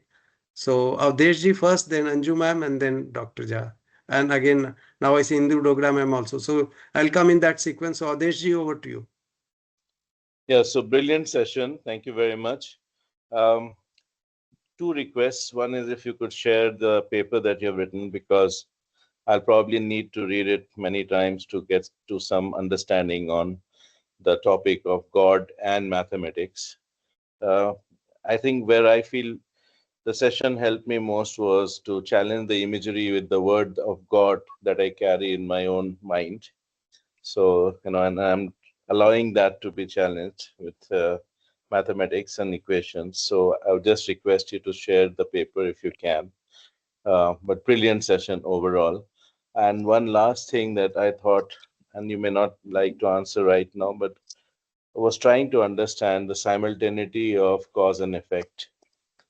So Avdesh ji first, then Anju ma'am, and then Dr. Jha. And again, now I see Indu Dogra ma'am also. So I'll come in that sequence. So Avdesh ji, over to you. Yeah, so brilliant session. Thank you very much. Two requests. One is if you could share the paper that you have written, because I'll probably need to read it many times to get to some understanding on the topic of God and mathematics. I think where I feel the session helped me most was to challenge the imagery with the word of God that I carry in my own mind. So, and I'm allowing that to be challenged with mathematics and equations. So I would just request you to share the paper if you can. But brilliant session overall. And one last thing that I thought and you may not like to answer right now, but I was trying to understand the simultaneity of cause and effect.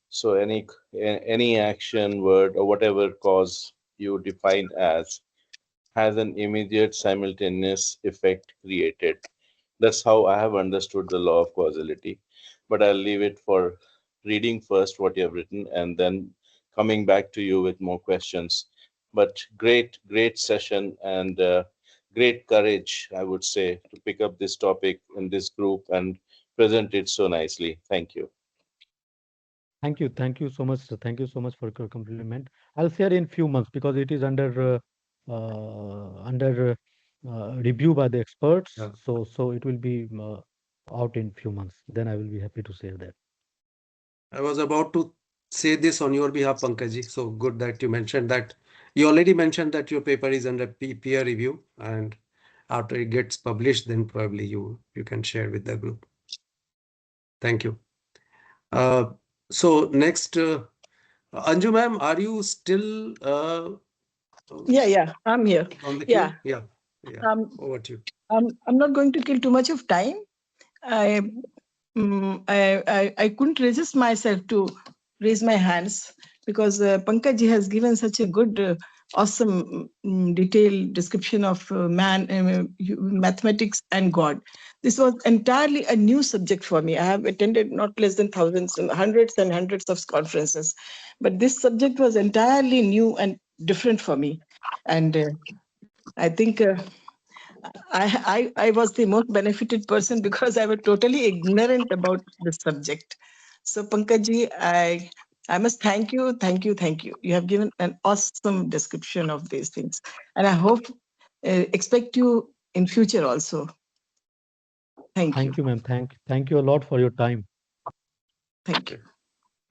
So any action, word, or whatever cause you define as has an immediate simultaneous effect created. That's how I have understood the law of causality. But I'll leave it for reading first what you have written and then coming back to you with more questions. But great session and great courage, I would say, to pick up this topic in this group and present it so nicely. Thank you. Thank you so much. Thank you so much for your compliment. I'll share in few months because it is under review by the experts. Yeah. So it will be out in few months. Then I will be happy to share that. I was about to say this on your behalf, Pankaj. So good that you mentioned that. You already mentioned that your paper is under peer review, and after it gets published, then probably you can share with the group. Thank you. So next, Anju ma'am, are you still Yeah, I'm here. on the queue? Yeah. Yeah. Over to you. I'm not going to kill too much of time. I couldn't resist myself to raise my hands because Pankaj ji has given such a good, awesome, detailed description of mathematics and God. This was entirely a new subject for me. I have attended not less than thousands, hundreds and hundreds of conferences, but this subject was entirely new and different for me. And I think I was the most benefited person because I was totally ignorant about the subject. So Pankaj ji, I must thank you. You have given an awesome description of these things, and I hope expect you in future also. Thank you. Thank you, ma'am. Thank you a lot for your time. Thank you.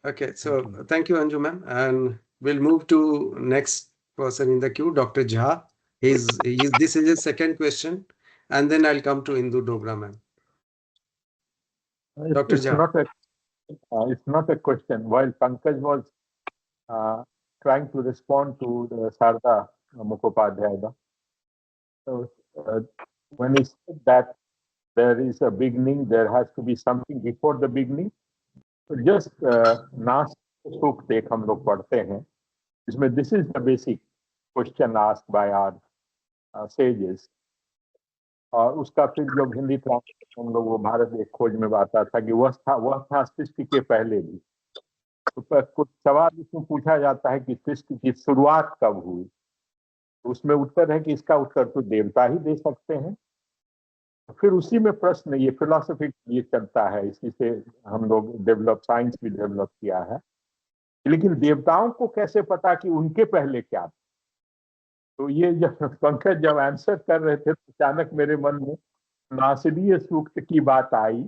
Okay, so thank you, Anju ma'am, and we'll move to next person in the queue, Dr. Jha. This is his second question, and then I'll come to Indu Dogra ma'am. Dr. Jha. It's not a question. While Pankaj was trying to respond to the Sarda Mukhopadhyaya, so when he said that there is a beginning, there has to be something before the beginning. So just नास्तिक सूक्त एक हम लोग पढ़ते हैं इसमें this is the basic question asked by our sages. और उसका फिर जब हिंदी ट्रांसलेशन हम लोग वो भारत एक खोज में आता था कि वह था सृष्टि के पहले भी. तो कुछ सवाल इसमें पूछा जाता है कि सृष्टि की शुरुआत कब हुई. उसमें उत्तर है कि इसका उत्तर तो देवता ही दे सकते हैं. फिर उसी में प्रश्न ये फिलॉसफी ये चलता है, इसी से हम लोग साइंस भी डेवलप किया है. लेकिन देवताओं को कैसे पता कि उनके पहले क्या था? तो ये जब पंकज जब आंसर कर रहे थे तो अचानक मेरे मन में नासिरीय सूक्त की बात आई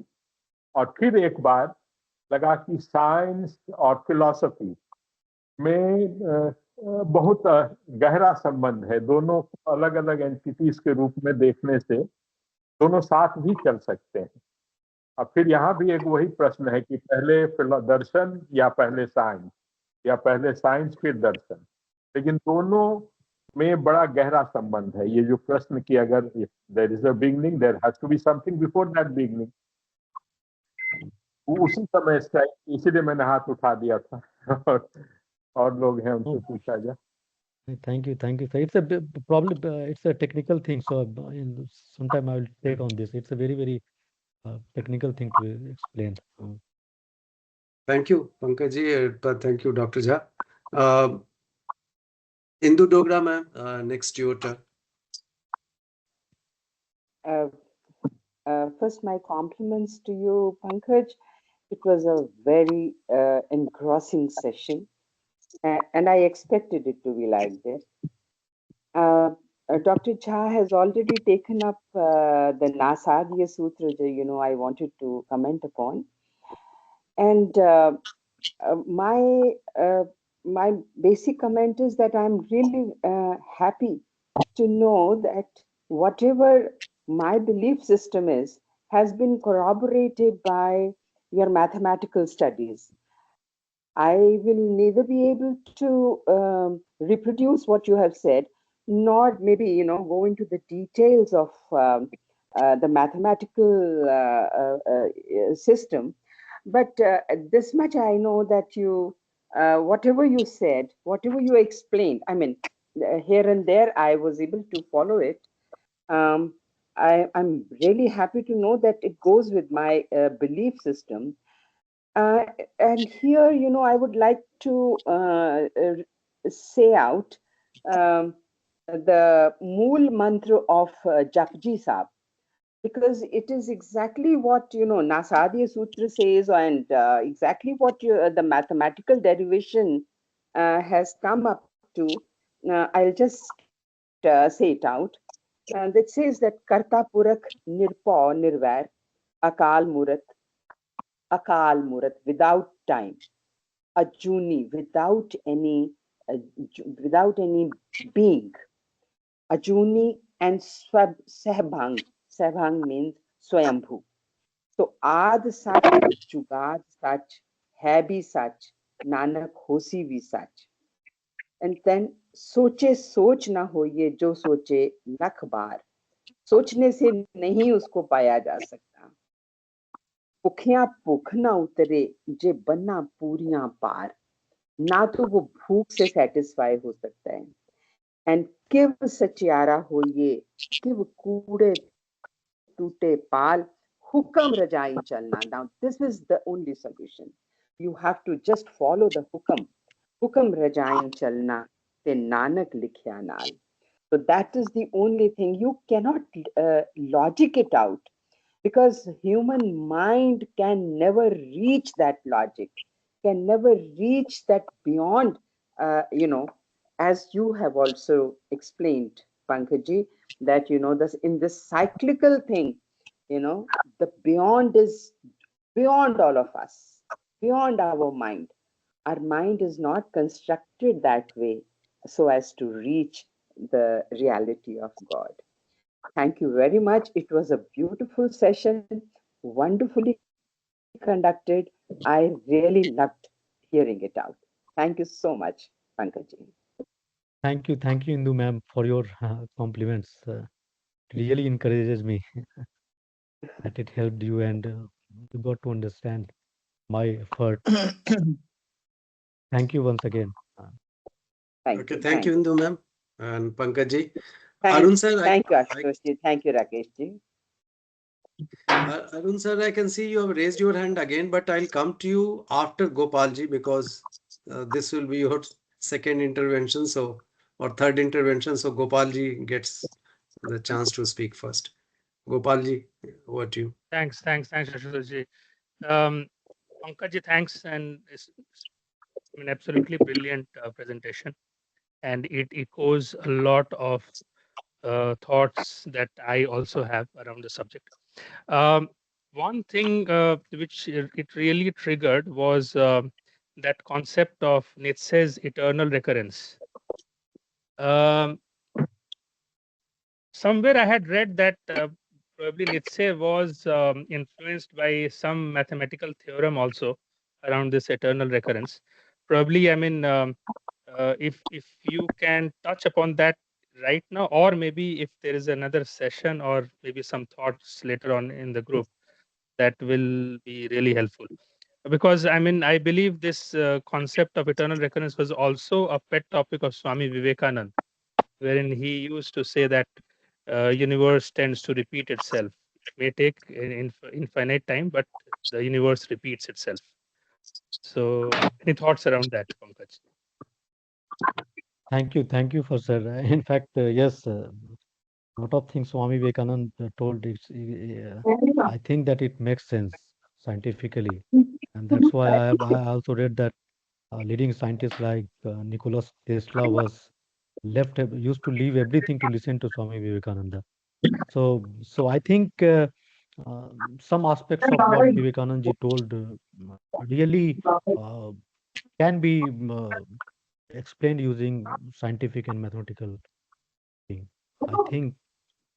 और फिर एक बार लगा कि साइंस और फिलॉसफी में बहुत गहरा संबंध है. दोनों अलग अलग एंटिटीज के रूप में देखने से दोनों साथ भी चल सकते हैं. और फिर यहाँ भी एक वही प्रश्न है कि पहले दर्शन या पहले साइंस या पहले साइंस फिर दर्शन. लेकिन दोनों में बड़ा गहरा संबंध है. ये जो प्रश्न कि अगर there is a beginning there has to be something before that beginning, उसी समय इसीलिए मैंने हाथ उठा दिया था. और लोग हैं उनसे पूछा जाए. Thank you, sir. It's a problem. It's a technical thing. So sometime I will take on this. It's a very technical thing to explain. Thank you, Pankaj ji. Thank you, Dr. Jha. Indu Dogra ma'am, next your turn. First, my compliments to you, Pankaj. It was a very engrossing session, and I expected it to be like this. Dr. Jha has already taken up the Nasadiya Sutra, I wanted to comment upon. And my basic comment is that I'm really happy to know that whatever my belief system is has been corroborated by your mathematical studies. I will neither be able to reproduce what you have said, not maybe, go into the details of the mathematical system, but this much I know that whatever you said, whatever you explained, I mean, here and there, I was able to follow it. I'm really happy to know that it goes with my belief system. Uh, and here, I would like to say out um, the Mool Mantra of Japji Saab, because it is exactly what, Nasadya Sutra says, and exactly what the mathematical derivation has come up to. I'll just say it out. That says that Karta Purak Nirpa Nirvair Akal Murat, without time, Ajuni, uh, without any being, Ajuni, and Sahbhang. Sahbhang means Swayambhu. So Ad Sach, Jugad Sach, है भी सच, नानक होसी भी सच. And then सोचे सोच ना हो ये जो सोचे लख बार. सोचने से नहीं उसको पाया जा सकता. भुखिया भूख ना उतरे जे बन्ना पूरियां पार. ना तो वो भूख से सेटिस्फाई हो सकता है. एंड किव सचियारा हो ये, किव कूड़े टूटे पाल, हुक्म रजाई चलना. Now this is the only solution. You have to just follow the हुक्म रजाई चलना ते नानक लिखिया नाल. So that is the only thing. You cannot logic it out, because human mind can never reach that logic, can never reach that beyond, as you have also explained, Pankaj, that, this in this cyclical thing, the beyond is beyond all of us, beyond our mind. Our mind is not constructed that way so as to reach the reality of God. Thank you very much. It was a beautiful session, wonderfully conducted. I really loved hearing it out. Thank you so much, Pankaj. Thank you, Indu ma'am, for your compliments. Really encourages me that it helped you and you got to understand my effort. Thank you once again. Thank you, Indu ma'am and Pankaj ji. Thank Arun sir, you, Ashutosh ji. Thank you, Rakesh ji. Arun sir, I can see you have raised your hand again, but I'll come to you after Gopal ji, because this will be your second intervention, or third intervention. So Gopal ji gets the chance to speak first. Gopal ji, over to you. Thanks, Ashutosh ji. Pankaj ji, thanks, and it's an absolutely brilliant presentation, and it echoes a lot of thoughts that I also have around the subject. One thing which it really triggered was that concept of Nietzsche's eternal recurrence. Somewhere I had read that probably Nietzsche was influenced by some mathematical theorem also around this eternal recurrence. Probably, I mean, if you can touch upon that right now, or maybe if there is another session or maybe some thoughts later on in the group, that will be really helpful. Because I mean, I believe this concept of eternal recurrence was also a pet topic of Swami Vivekananda, wherein he used to say that universe tends to repeat itself. It may take an infinite time, but the universe repeats itself. So, any thoughts around that, Pankaj? Thank you for sir. In fact, yes, lot of things Swami Vivekananda told. I think that it makes sense scientifically, and that's why I also read that leading scientists like Nikola Tesla used to leave everything to listen to Swami Vivekananda. So I think some aspects of what Vivekananda ji told really can be explained using scientific and mathematical thing. I think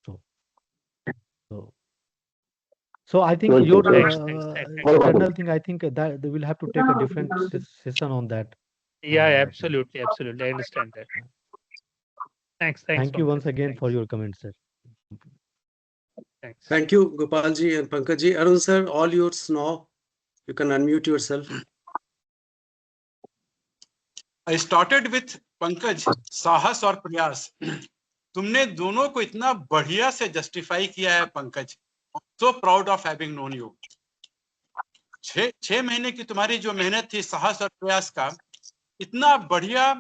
so. So I think your eternal thing, I think that they will have to take a different session on that. Yeah, absolutely. I understand that. Thanks. Thank you Pankaj. once again for Thanks. your comments, sir. Thanks. Thank you, Gopalji and Pankajji. Arun sir, all yours now. You can unmute yourself. I started with Pankaj, साहस और प्रयास. तुमने दोनों को इतना बढ़िया से justify किया है Pankaj. So proud of having known you. 6 महीने की तुम्हारी जो मेहनत थी साहस और प्रयास का, इतना बढ़िया,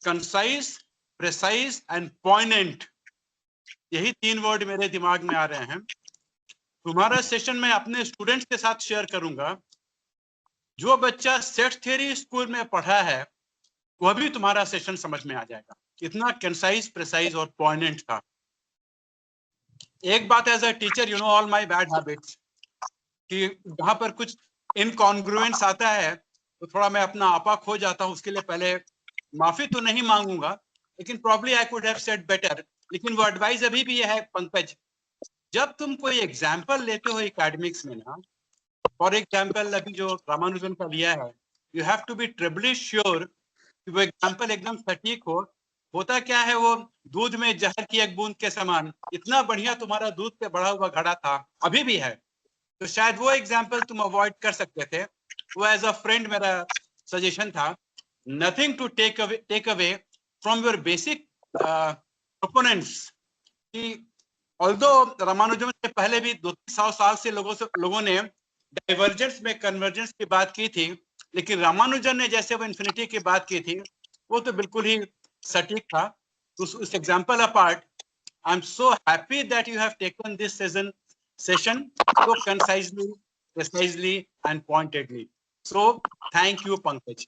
कंसाइज, प्रेसाइज एंड पॉइनेंट, यही 3 वर्ड मेरे दिमाग में आ रहे हैं. तुम्हारा सेशन मैं अपने स्टूडेंट्स के साथ शेयर करूंगा. जो बच्चा सेट थ्योरी स्कूल में पढ़ा है वह भी तुम्हारा सेशन समझ में आ जाएगा. इतना कंसाइज, प्रेसाइज और पॉइनेंट था. एक बात as a teacher, you know all my bad habits, कि जहां पर कुछ इनकॉन्ग्रुएंस आता है तो थोड़ा मैं अपना आपा खो जाता हूं. उसके लिए पहले माफी तो नहीं मांगूंगा, लेकिन probably I could have said better. लेकिन वो एडवाइस अभी भी है पंकज, जब तुम कोई एग्जाम्पल लेते हो एकेडमिक्स में ना, फॉर एग्जाम्पल अभी जो रामानुजन का लिया है, you have to be triply sure कि वो एग्जाम्पल एकदम सटीक हो. होता क्या है, वो दूध में जहर की एक बूंद के समान. इतना बढ़िया तुम्हारा दूध पे बढ़ा हुआ घड़ा था, अभी भी है, तो शायद वो एग्जाम्पल तुम अवॉइड कर सकते थे. वो एज अ फ्रेंड मेरा सजेशन था. Nothing to take away from your basic proponents. कि ऑल्दो रामानुजन से पहले भी 200 साल से लोगों ने डाइवर्जेंस में कन्वर्जेंस की बात की थी, लेकिन रामानुजन ने जैसे वो इन्फिनिटी की बात की थी वो तो बिल्कुल ही सटीक था. उस example apart, I am so happy that you have taken this session so concisely, precisely and pointedly. So thank you, Pankaj.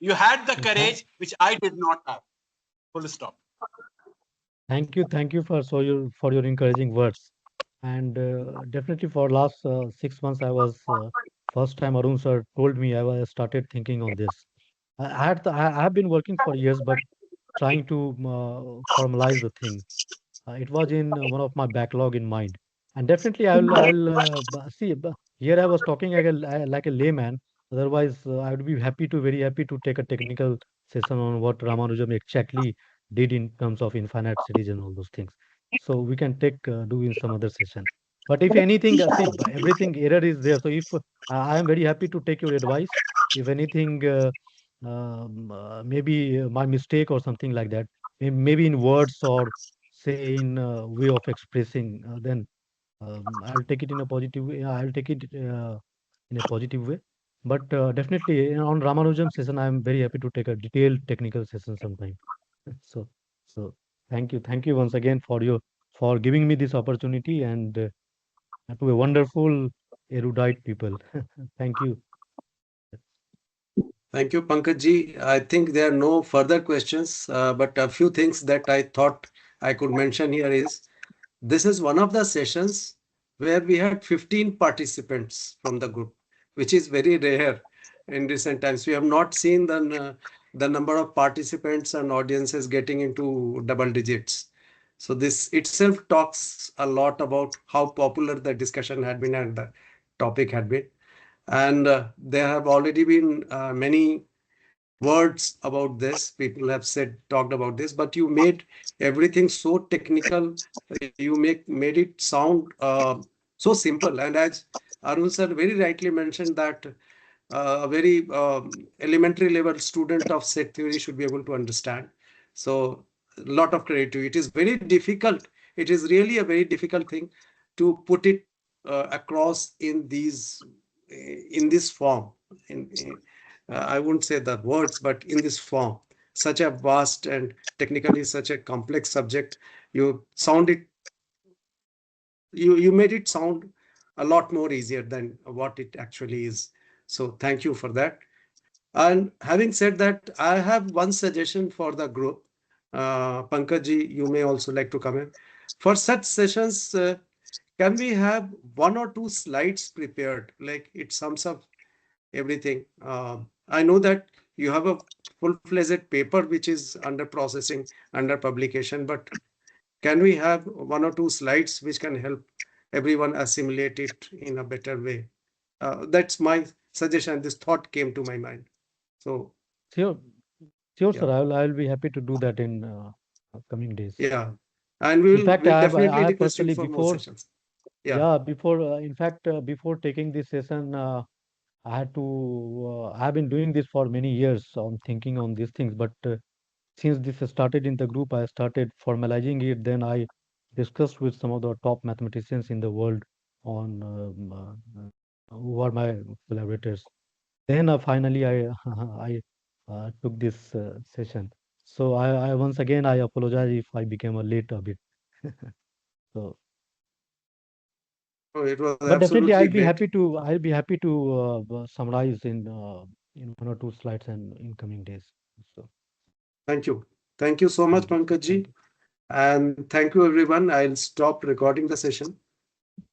You had the courage which I did not have. Full stop. Thank you for your encouraging words. And definitely for last 6 months, I was first time Arun sir told me, I started thinking on this. I have been working for years, but trying to formalize the thing. It was in one of my backlog in mind. And definitely I'll see, here I was talking like a layman. Otherwise, I would be very happy to take a technical session on what Ramanujam exactly did in terms of infinite series and all those things. So we can do in some other session. But if anything, see, everything error is there. So if I am very happy to take your advice. If anything, maybe my mistake or something like that, maybe in words or say in way of expressing, then I'll take it in a positive way. I'll take it in a positive way. But definitely on Ramanujam session, I'm very happy to take a detailed technical session sometime. So thank you once again for giving me this opportunity and to a wonderful erudite people. Thank you. Thank you, Pankaj. I think there are no further questions, but a few things that I thought I could mention here is, this is one of the sessions where we had 15 participants from the group, which is very rare in recent times. We have not seen the number of participants and audiences getting into double digits. So this itself talks a lot about how popular the discussion had been and the topic had been. And there have already been many words about this. People have talked about this, but you made everything so technical. You made it sound so simple. And as Arun sir very rightly mentioned that a very elementary level student of set theory should be able to understand. So a lot of credit to you. It is very difficult. It is really a very difficult thing to put it across in this form. I wouldn't say the words, but in this form, such a vast and technically such a complex subject, you made it sound a lot more easier than what it actually is. So thank you for that. And having said that, I have one suggestion for the group. Pankaj, you may also like to come in. For such sessions, can we have 1 or 2 slides prepared? Like it sums up everything. I know that you have a full-fledged paper which is under processing, under publication, but can we have 1 or 2 slides which can help everyone assimilate it in a better way? That's my suggestion. This thought came to my mind. So Sure, Yeah. sir. I'll be happy to do that in coming days. Yeah. And we In will fact, we'll I definitely have request you personally for more before, sessions. Yeah. before, in fact, before taking this session, I had to, I have been doing this for many years on thinking on these things, but since this started in the group, I started formalizing it. Then I discussed with some of the top mathematicians in the world on who are my collaborators. Then finally I I took this session. So I once again I apologize if I became a late a bit. So, Oh, it was but definitely absolutely great. I'll be happy to summarize in 1 or 2 slides and in coming days. So Thank you. Thank you so much, thank you. Pankaj ji. Thank you. And thank you, everyone. I'll stop recording the session.